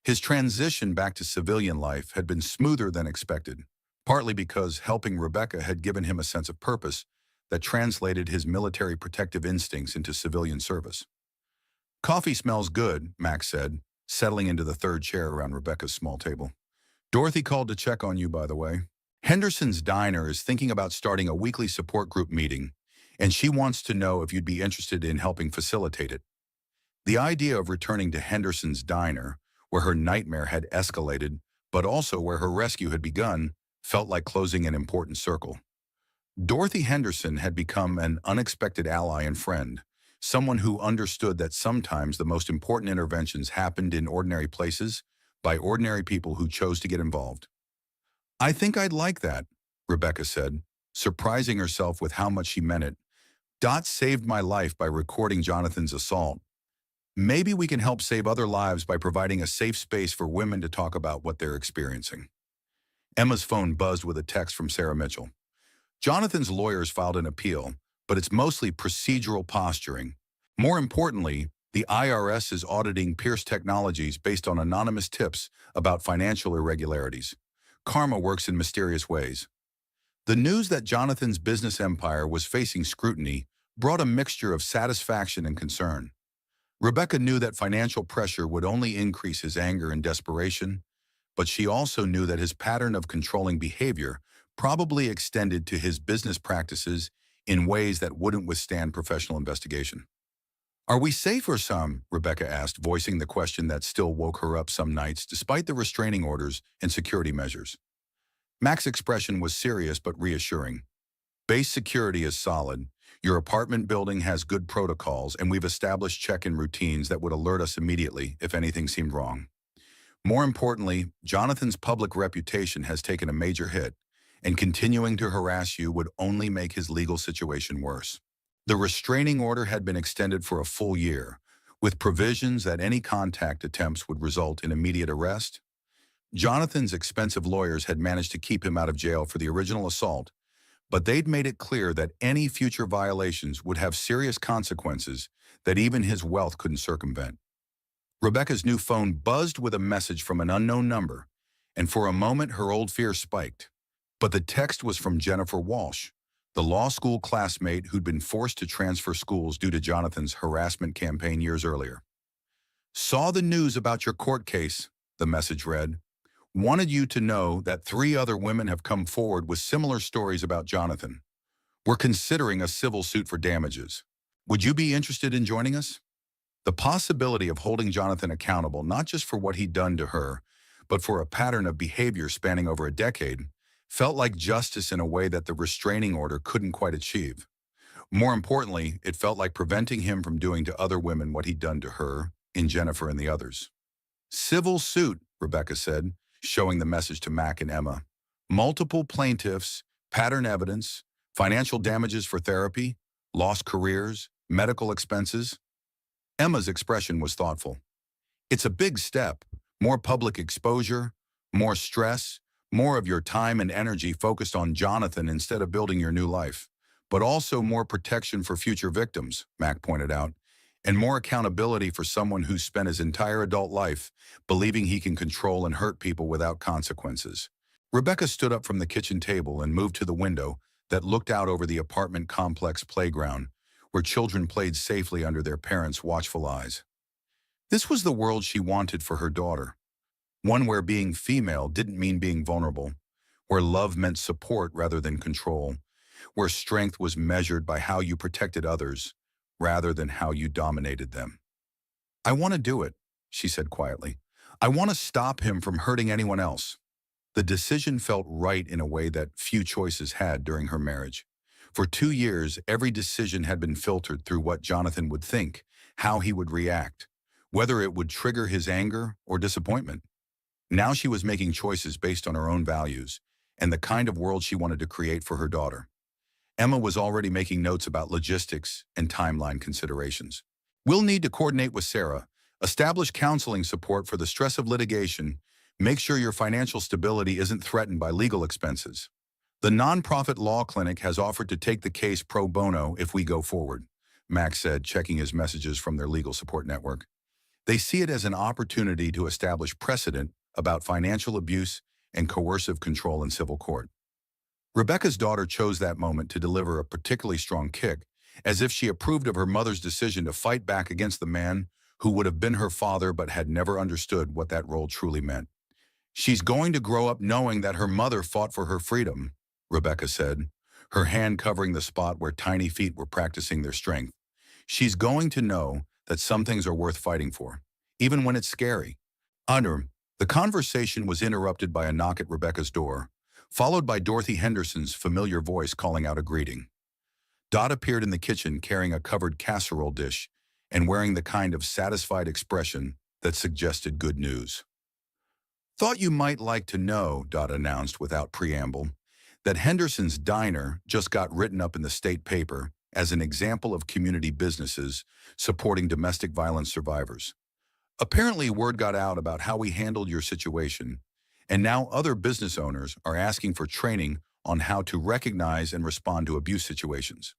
His transition back to civilian life had been smoother than expected, partly because helping Rebecca had given him a sense of purpose that translated his military protective instincts into civilian service. Coffee smells good, Max said, settling into the third chair around Rebecca's small table. Dorothy called to check on you, by the way. Henderson's Diner is thinking about starting a weekly support group meeting, and she wants to know if you'd be interested in helping facilitate it. The idea of returning to Henderson's Diner, where her nightmare had escalated, but also where her rescue had begun, felt like closing an important circle. Dorothy Henderson had become an unexpected ally and friend, someone who understood that sometimes the most important interventions happened in ordinary places by ordinary people who chose to get involved. I think I'd like that, Rebecca said, surprising herself with how much she meant it. Dot saved my life by recording Jonathan's assault. Maybe we can help save other lives by providing a safe space for women to talk about what they're experiencing. Emma's phone buzzed with a text from Sarah Mitchell. Jonathan's lawyers filed an appeal, but it's mostly procedural posturing. More importantly, the IRS is auditing Pierce Technologies based on anonymous tips about financial irregularities. Karma works in mysterious ways. The news that Jonathan's business empire was facing scrutiny brought a mixture of satisfaction and concern. Rebecca knew that financial pressure would only increase his anger and desperation, but she also knew that his pattern of controlling behavior probably extended to his business practices in ways that wouldn't withstand professional investigation. "Are we safe or some?" Rebecca asked, voicing the question that still woke her up some nights despite the restraining orders and security measures. Mac's expression was serious but reassuring. "Base security is solid. Your apartment building has good protocols, and we've established check-in routines that would alert us immediately if anything seemed wrong. More importantly, Jonathan's public reputation has taken a major hit, and continuing to harass you would only make his legal situation worse." The restraining order had been extended for a full year, with provisions that any contact attempts would result in immediate arrest. Jonathan's expensive lawyers had managed to keep him out of jail for the original assault, but they'd made it clear that any future violations would have serious consequences that even his wealth couldn't circumvent. Rebecca's new phone buzzed with a message from an unknown number, and for a moment her old fear spiked. But the text was from Jennifer Walsh, the law school classmate who'd been forced to transfer schools due to Jonathan's harassment campaign years earlier. "Saw the news about your court case," the message read. "Wanted you to know that 3 other women have come forward with similar stories about Jonathan. We're considering a civil suit for damages. Would you be interested in joining us?" The possibility of holding Jonathan accountable not just for what he'd done to her, but for a pattern of behavior spanning over a decade, felt like justice in a way that the restraining order couldn't quite achieve. More importantly, it felt like preventing him from doing to other women what he'd done to her, in Jennifer and the others. "Civil suit," Rebecca said, showing the message to Mac and Emma. "Multiple plaintiffs, pattern evidence, financial damages for therapy, lost careers, medical expenses." Emma's expression was thoughtful. "It's a big step. More public exposure, more stress, more of your time and energy focused on Jonathan instead of building your new life. But also more protection for future victims," Mac pointed out, "and more accountability for someone who's spent his entire adult life believing he can control and hurt people without consequences." Rebecca stood up from the kitchen table and moved to the window that looked out over the apartment complex playground, where children played safely under their parents' watchful eyes. This was the world she wanted for her daughter. One where being female didn't mean being vulnerable, where love meant support rather than control, where strength was measured by how you protected others rather than how you dominated them. "I want to do it," she said quietly. "I want to stop him from hurting anyone else." The decision felt right in a way that few choices had during her marriage. For 2 years, every decision had been filtered through what Jonathan would think, how he would react, whether it would trigger his anger or disappointment. Now she was making choices based on her own values and the kind of world she wanted to create for her daughter. Emma was already making notes about logistics and timeline considerations. "We'll need to coordinate with Sarah, establish counseling support for the stress of litigation, make sure your financial stability isn't threatened by legal expenses. The nonprofit law clinic has offered to take the case pro bono if we go forward," Max said, checking his messages from their legal support network. "They see it as an opportunity to establish precedent about financial abuse and coercive control in civil court." Rebecca's daughter chose that moment to deliver a particularly strong kick, as if she approved of her mother's decision to fight back against the man who would have been her father but had never understood what that role truly meant. "She's going to grow up knowing that her mother fought for her freedom," Rebecca said, her hand covering the spot where tiny feet were practicing their strength. "She's going to know that some things are worth fighting for, even when it's scary." The conversation was interrupted by a knock at Rebecca's door, followed by Dorothy Henderson's familiar voice calling out a greeting. Dot appeared in the kitchen carrying a covered casserole dish and wearing the kind of satisfied expression that suggested good news. "Thought you might like to know," Dot announced without preamble, "that Henderson's Diner just got written up in the state paper as an example of community businesses supporting domestic violence survivors. Apparently, word got out about how we handled your situation, and now other business owners are asking for training on how to recognize and respond to abuse situations."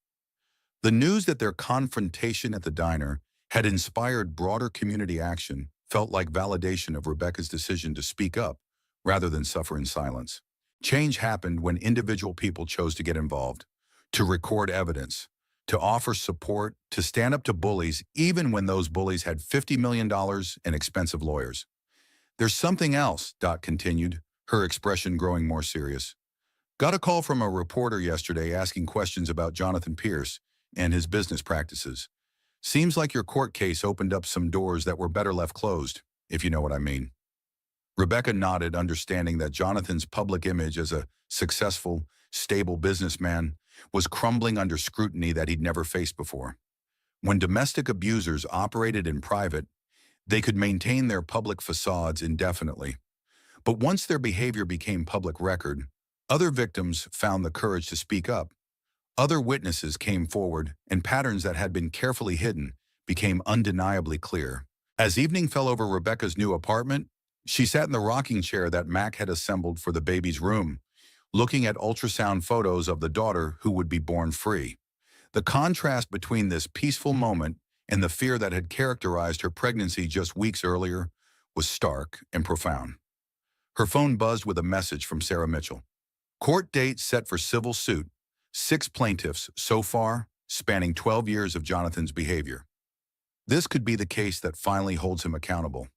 The news that their confrontation at the diner had inspired broader community action felt like validation of Rebecca's decision to speak up rather than suffer in silence. Change happened when individual people chose to get involved, to record evidence, to offer support, to stand up to bullies, even when those bullies had $50 million and expensive lawyers. There's something else, Dot continued, her expression growing more serious. Got a call from a reporter yesterday asking questions about Jonathan Pierce and his business practices. Seems like your court case opened up some doors that were better left closed, if you know what I mean. Rebecca nodded, understanding that Jonathan's public image as a successful, stable businessman was crumbling under scrutiny that he'd never faced before. When domestic abusers operated in private, they could maintain their public facades indefinitely. But once their behavior became public record, other victims found the courage to speak up. Other witnesses came forward, and patterns that had been carefully hidden became undeniably clear. As evening fell over Rebecca's new apartment, she sat in the rocking chair that Mac had assembled for the baby's room, looking at ultrasound photos of the daughter who would be born free. The contrast between this peaceful moment and the fear that had characterized her pregnancy just weeks earlier was stark and profound. Her phone buzzed with a message from Sarah Mitchell. Court date set for civil suit. 6 plaintiffs so far, spanning 12 years of Jonathan's behavior. This could be the case that finally holds him accountable.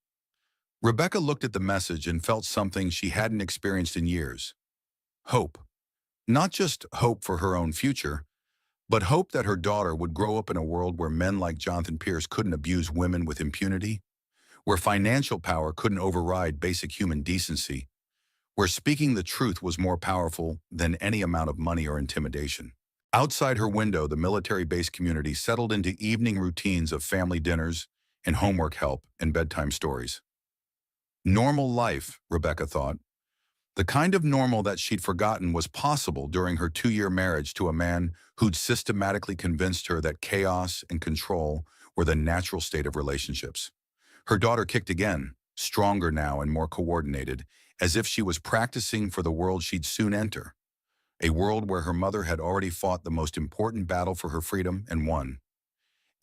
Rebecca looked at the message and felt something she hadn't experienced in years. Hope. Not just hope for her own future, but hope that her daughter would grow up in a world where men like Jonathan Pierce couldn't abuse women with impunity, where financial power couldn't override basic human decency, where speaking the truth was more powerful than any amount of money or intimidation. Outside her window, the military-based community settled into evening routines of family dinners and homework help and bedtime stories. Normal life, Rebecca thought. The kind of normal that she'd forgotten was possible during her 2-year marriage to a man who'd systematically convinced her that chaos and control were the natural state of relationships. Her daughter kicked again, stronger now and more coordinated, as if she was practicing for the world she'd soon enter, a world where her mother had already fought the most important battle for her freedom and won.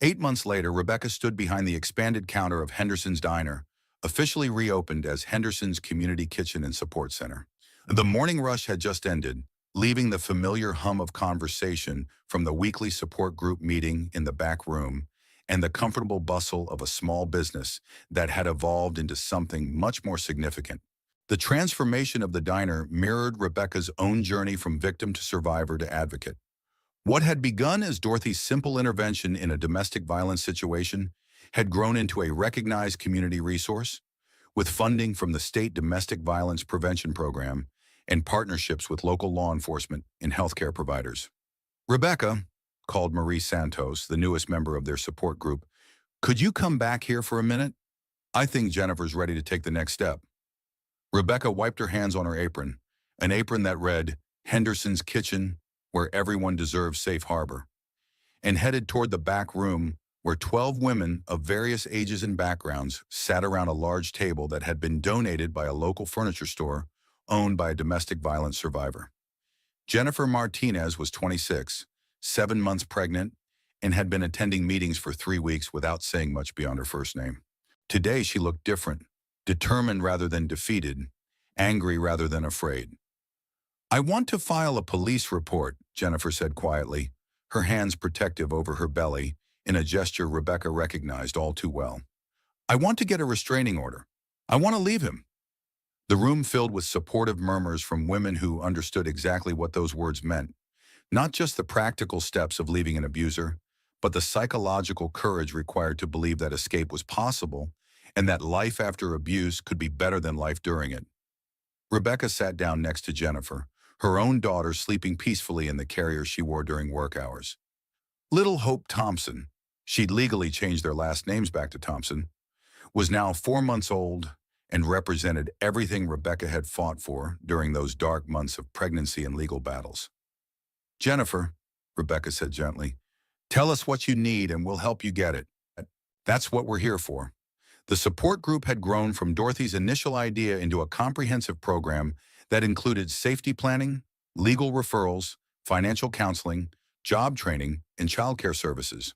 8 months later, Rebecca stood behind the expanded counter of Henderson's Diner, officially reopened as Henderson's Community Kitchen and Support Center. The morning rush had just ended, leaving the familiar hum of conversation from the weekly support group meeting in the back room and the comfortable bustle of a small business that had evolved into something much more significant. The transformation of the diner mirrored Rebecca's own journey from victim to survivor to advocate. What had begun as Dorothy's simple intervention in a domestic violence situation had grown into a recognized community resource, with funding from the state domestic violence prevention program and partnerships with local law enforcement and healthcare providers. Rebecca, called Marie Santos, the newest member of their support group, could you come back here for a minute? I think Jennifer's ready to take the next step. Rebecca wiped her hands on her apron, an apron that read, Henderson's Kitchen, where everyone deserves safe harbor, and headed toward the back room where 12 women of various ages and backgrounds sat around a large table that had been donated by a local furniture store owned by a domestic violence survivor. Jennifer Martinez was 26, 7 months pregnant, and had been attending meetings for 3 weeks without saying much beyond her first name. Today she looked different, determined rather than defeated, angry rather than afraid. I want to file a police report, Jennifer said quietly, her hands protective over her belly, in a gesture Rebecca recognized all too well. I want to get a restraining order. I want to leave him. The room filled with supportive murmurs from women who understood exactly what those words meant, not just the practical steps of leaving an abuser, but the psychological courage required to believe that escape was possible and that life after abuse could be better than life during it. Rebecca sat down next to Jennifer, her own daughter sleeping peacefully in the carrier she wore during work hours. Little Hope Thompson, she'd legally changed their last names back to Thompson, was now 4 months old and represented everything Rebecca had fought for during those dark months of pregnancy and legal battles. Jennifer, Rebecca said gently, tell us what you need and we'll help you get it. That's what we're here for. The support group had grown from Dorothy's initial idea into a comprehensive program that included safety planning, legal referrals, financial counseling, job training, and childcare services.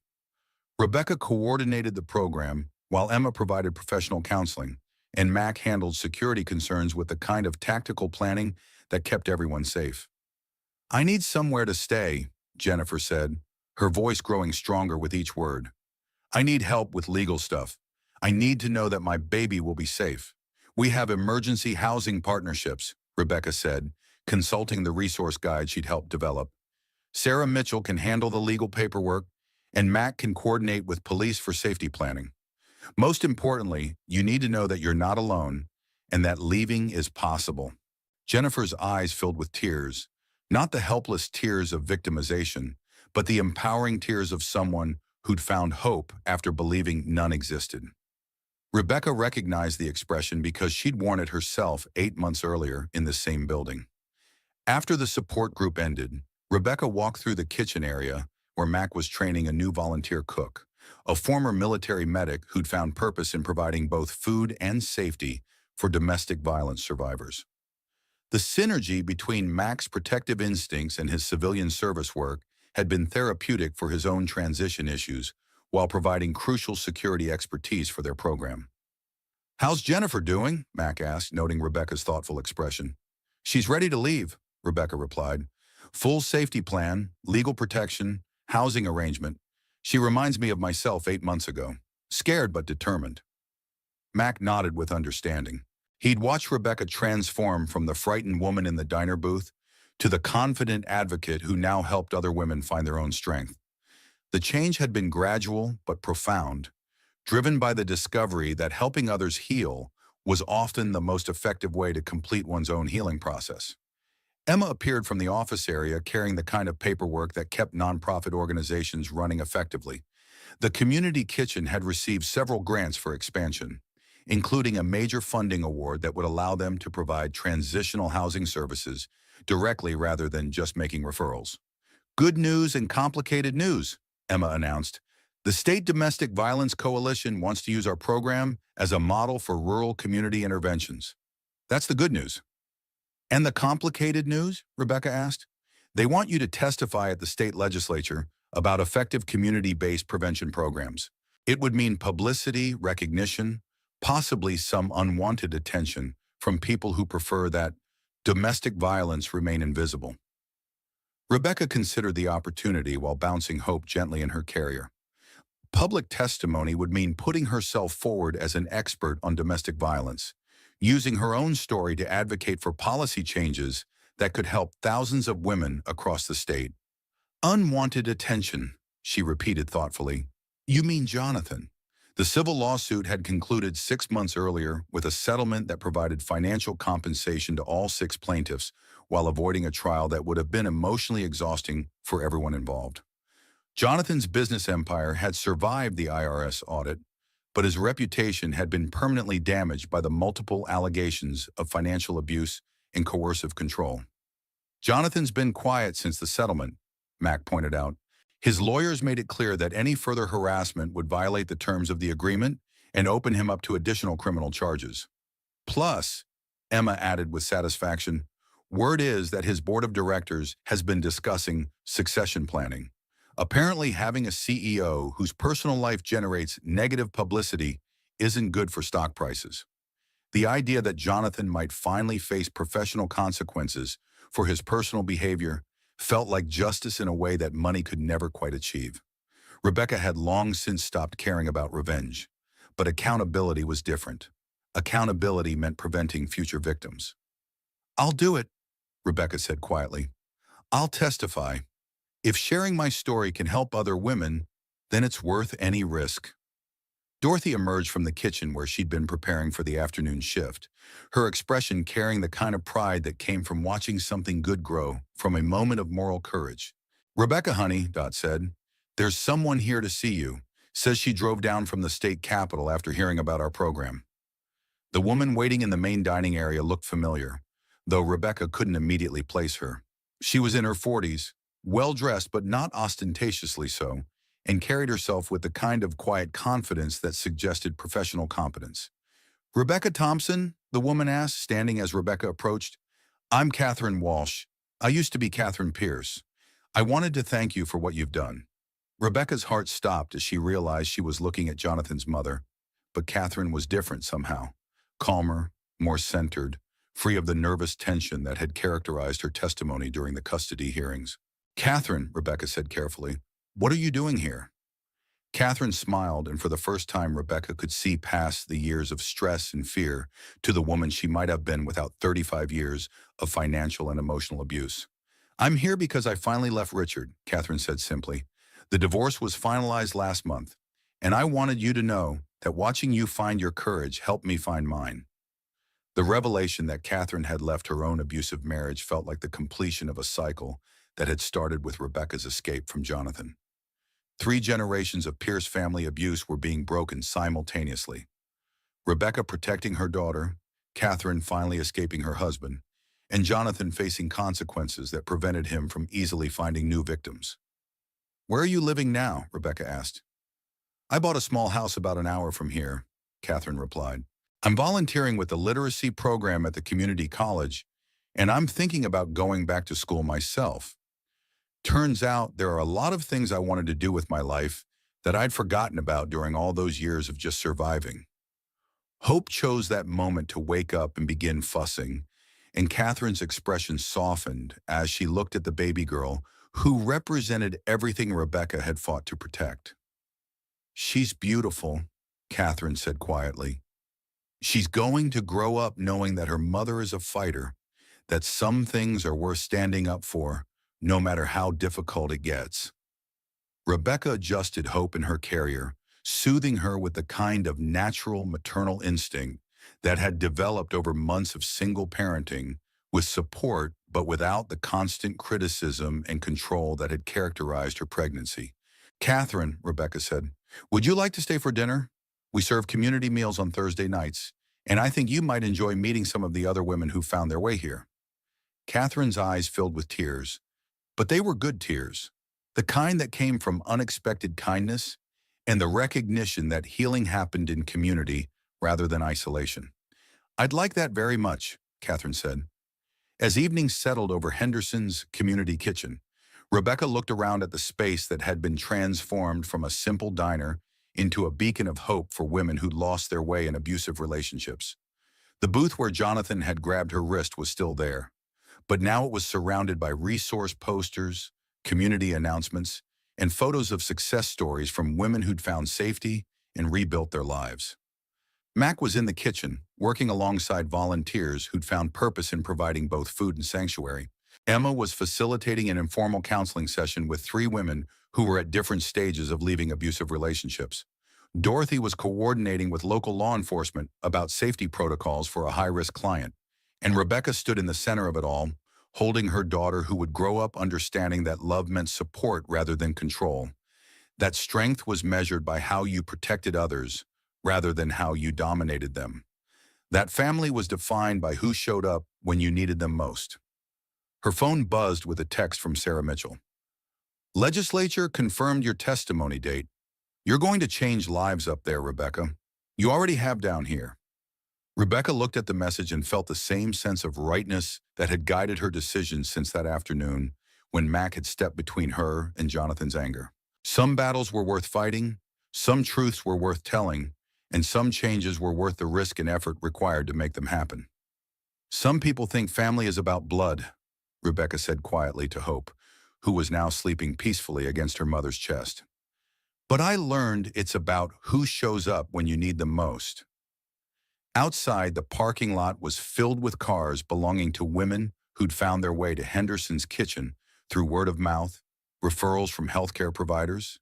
Rebecca coordinated the program, while Emma provided professional counseling, and Mac handled security concerns with the kind of tactical planning that kept everyone safe. "I need somewhere to stay," Jennifer said, her voice growing stronger with each word. "I need help with legal stuff. I need to know that my baby will be safe. We have emergency housing partnerships," Rebecca said, consulting the resource guide she'd helped develop. "Sarah Mitchell can handle the legal paperwork, and Mac can coordinate with police for safety planning. Most importantly, you need to know that you're not alone and that leaving is possible." Jennifer's eyes filled with tears, not the helpless tears of victimization, but the empowering tears of someone who'd found hope after believing none existed. Rebecca recognized the expression because she'd worn it herself 8 months earlier in the same building. After the support group ended, Rebecca walked through the kitchen area where Mac was training a new volunteer cook, a former military medic who'd found purpose in providing both food and safety for domestic violence survivors. The synergy between Mac's protective instincts and his civilian service work had been therapeutic for his own transition issues while providing crucial security expertise for their program. "How's Jennifer doing?" Mac asked, noting Rebecca's thoughtful expression. "She's ready to leave," Rebecca replied. "Full safety plan, legal protection, housing arrangement. She reminds me of myself 8 months ago. Scared but determined." Mac nodded with understanding. He'd watched Rebecca transform from the frightened woman in the diner booth to the confident advocate who now helped other women find their own strength. The change had been gradual but profound, driven by the discovery that helping others heal was often the most effective way to complete one's own healing process. Emma appeared from the office area carrying the kind of paperwork that kept nonprofit organizations running effectively. The community kitchen had received several grants for expansion, including a major funding award that would allow them to provide transitional housing services directly rather than just making referrals. "Good news and complicated news," Emma announced. "The State Domestic Violence Coalition wants to use our program as a model for rural community interventions." "That's the good news." "And the complicated news?" Rebecca asked. "They want you to testify at the state legislature about effective community-based prevention programs. It would mean publicity, recognition, possibly some unwanted attention from people who prefer that domestic violence remain invisible." Rebecca considered the opportunity while bouncing hope gently in her carrier. Public testimony would mean putting herself forward as an expert on domestic violence, using her own story to advocate for policy changes that could help thousands of women across the state. "Unwanted attention," she repeated thoughtfully. "You mean Jonathan?" The civil lawsuit had concluded 6 months earlier with a settlement that provided financial compensation to all 6 plaintiffs while avoiding a trial that would have been emotionally exhausting for everyone involved. Jonathan's business empire had survived the IRS audit, but his reputation had been permanently damaged by the multiple allegations of financial abuse and coercive control. "Jonathan's been quiet since the settlement," Mac pointed out. "His lawyers made it clear that any further harassment would violate the terms of the agreement and open him up to additional criminal charges. Plus," Emma added with satisfaction, "word is that his board of directors has been discussing succession planning. Apparently having a CEO whose personal life generates negative publicity isn't good for stock prices." The idea that Jonathan might finally face professional consequences for his personal behavior felt like justice in a way that money could never quite achieve. Rebecca had long since stopped caring about revenge, but accountability was different. Accountability meant preventing future victims. "I'll do it," Rebecca said quietly. "I'll testify. If sharing my story can help other women, then it's worth any risk." Dorothy emerged from the kitchen where she'd been preparing for the afternoon shift, her expression carrying the kind of pride that came from watching something good grow from a moment of moral courage. "Rebecca, honey," Dot said, "there's someone here to see you. Says she drove down from the state capitol after hearing about our program." The woman waiting in the main dining area looked familiar, though Rebecca couldn't immediately place her. She was in her 40s, well-dressed but not ostentatiously so, and carried herself with the kind of quiet confidence that suggested professional competence. "Rebecca Thompson?" the woman asked, standing as Rebecca approached. "I'm Catherine Walsh. I used to be Catherine Pierce. I wanted to thank you for what you've done." Rebecca's heart stopped as she realized she was looking at Jonathan's mother, but Catherine was different somehow, calmer, more centered, free of the nervous tension that had characterized her testimony during the custody hearings. "Catherine," Rebecca said carefully, "what are you doing here?" Catherine smiled, and for the first time Rebecca could see past the years of stress and fear to the woman she might have been without 35 years of financial and emotional abuse. "I'm here because I finally left Richard," Catherine said simply. "The divorce was finalized last month, and I wanted you to know that watching you find your courage helped me find mine." The revelation that Catherine had left her own abusive marriage felt like the completion of a cycle that had started with Rebecca's escape from Jonathan. 3 generations of Pierce family abuse were being broken simultaneously. Rebecca protecting her daughter, Catherine finally escaping her husband, and Jonathan facing consequences that prevented him from easily finding new victims. "Where are you living now?" Rebecca asked. "I bought a small house about an hour from here," Catherine replied. "I'm volunteering with the literacy program at the community college, and I'm thinking about going back to school myself. Turns out there are a lot of things I wanted to do with my life that I'd forgotten about during all those years of just surviving." Hope chose that moment to wake up and begin fussing, and Catherine's expression softened as she looked at the baby girl who represented everything Rebecca had fought to protect. "She's beautiful," Catherine said quietly. "She's going to grow up knowing that her mother is a fighter, that some things are worth standing up for, no matter how difficult it gets." Rebecca adjusted Hope in her carrier, soothing her with the kind of natural maternal instinct that had developed over months of single parenting, with support but without the constant criticism and control that had characterized her pregnancy. "Catherine," Rebecca said, "would you like to stay for dinner? We serve community meals on Thursday nights, and I think you might enjoy meeting some of the other women who found their way here." Catherine's eyes filled with tears, but they were good tears, the kind that came from unexpected kindness and the recognition that healing happened in community rather than isolation. "I'd like that very much," Catherine said. As evening settled over Henderson's community kitchen, Rebecca looked around at the space that had been transformed from a simple diner into a beacon of hope for women who'd lost their way in abusive relationships. The booth where Jonathan had grabbed her wrist was still there, but now it was surrounded by resource posters, community announcements, and photos of success stories from women who'd found safety and rebuilt their lives. Mac was in the kitchen, working alongside volunteers who'd found purpose in providing both food and sanctuary. Emma was facilitating an informal counseling session with 3 women who were at different stages of leaving abusive relationships. Dorothy was coordinating with local law enforcement about safety protocols for a high-risk client, and Rebecca stood in the center of it all, holding her daughter who would grow up understanding that love meant support rather than control, that strength was measured by how you protected others rather than how you dominated them. That family was defined by who showed up when you needed them most. Her phone buzzed with a text from Sarah Mitchell. "Legislature confirmed your testimony date. You're going to change lives up there, Rebecca. You already have down here." Rebecca looked at the message and felt the same sense of rightness that had guided her decisions since that afternoon when Mac had stepped between her and Jonathan's anger. Some battles were worth fighting, some truths were worth telling, and some changes were worth the risk and effort required to make them happen. "Some people think family is about blood," Rebecca said quietly to Hope, who was now sleeping peacefully against her mother's chest. "But I learned it's about who shows up when you need them most." Outside, the parking lot was filled with cars belonging to women who'd found their way to Henderson's kitchen through word of mouth, referrals from healthcare providers,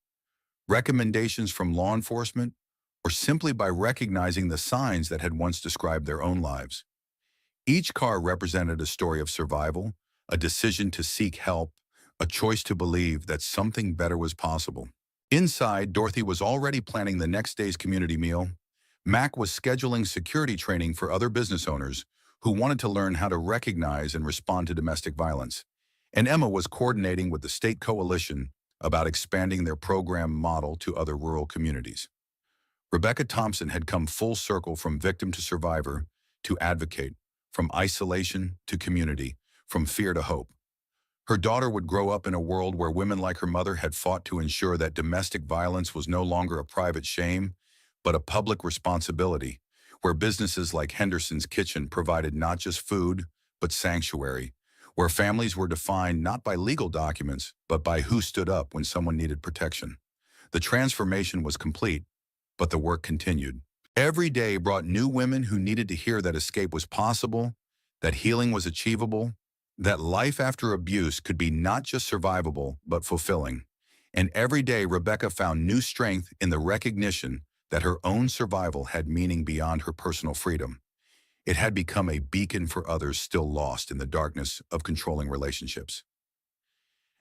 recommendations from law enforcement, or simply by recognizing the signs that had once described their own lives. Each car represented a story of survival, a decision to seek help, a choice to believe that something better was possible. Inside, Dorothy was already planning the next day's community meal. Mac was scheduling security training for other business owners who wanted to learn how to recognize and respond to domestic violence. And Emma was coordinating with the state coalition about expanding their program model to other rural communities. Rebecca Thompson had come full circle from victim to survivor to advocate, from isolation to community, from fear to hope. Her daughter would grow up in a world where women like her mother had fought to ensure that domestic violence was no longer a private shame, but a public responsibility, where businesses like Henderson's Kitchen provided not just food, but sanctuary, where families were defined not by legal documents, but by who stood up when someone needed protection. The transformation was complete, but the work continued. Every day brought new women who needed to hear that escape was possible, that healing was achievable, that life after abuse could be not just survivable, but fulfilling. And every day Rebecca found new strength in the recognition that her own survival had meaning beyond her personal freedom. It had become a beacon for others still lost in the darkness of controlling relationships.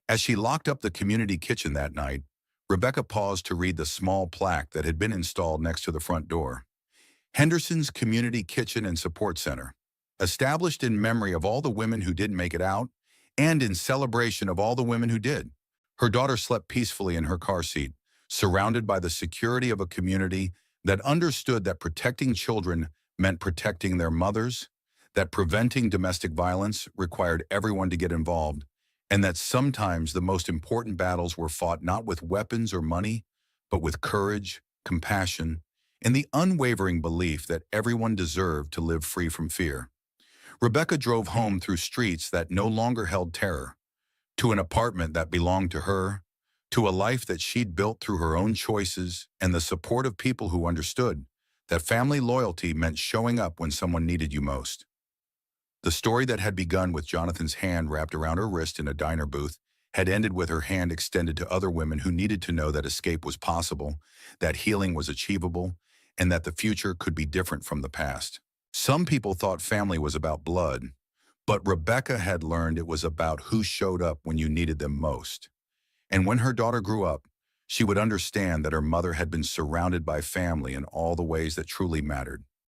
As she locked up the community kitchen that night, Rebecca paused to read the small plaque that had been installed next to the front door. Henderson's Community Kitchen and Support Center, established in memory of all the women who didn't make it out and in celebration of all the women who did. Her daughter slept peacefully in her car seat, surrounded by the security of a community that understood that protecting children meant protecting their mothers, that preventing domestic violence required everyone to get involved, and that sometimes the most important battles were fought not with weapons or money, but with courage, compassion, and the unwavering belief that everyone deserved to live free from fear. Rebecca drove home through streets that no longer held terror, to an apartment that belonged to her, to a life that she'd built through her own choices and the support of people who understood that family loyalty meant showing up when someone needed you most. The story that had begun with Jonathan's hand wrapped around her wrist in a diner booth had ended with her hand extended to other women who needed to know that escape was possible, that healing was achievable, and that the future could be different from the past. Some people thought family was about blood, but Rebecca had learned it was about who showed up when you needed them most. And when her daughter grew up, she would understand that her mother had been surrounded by family in all the ways that truly mattered.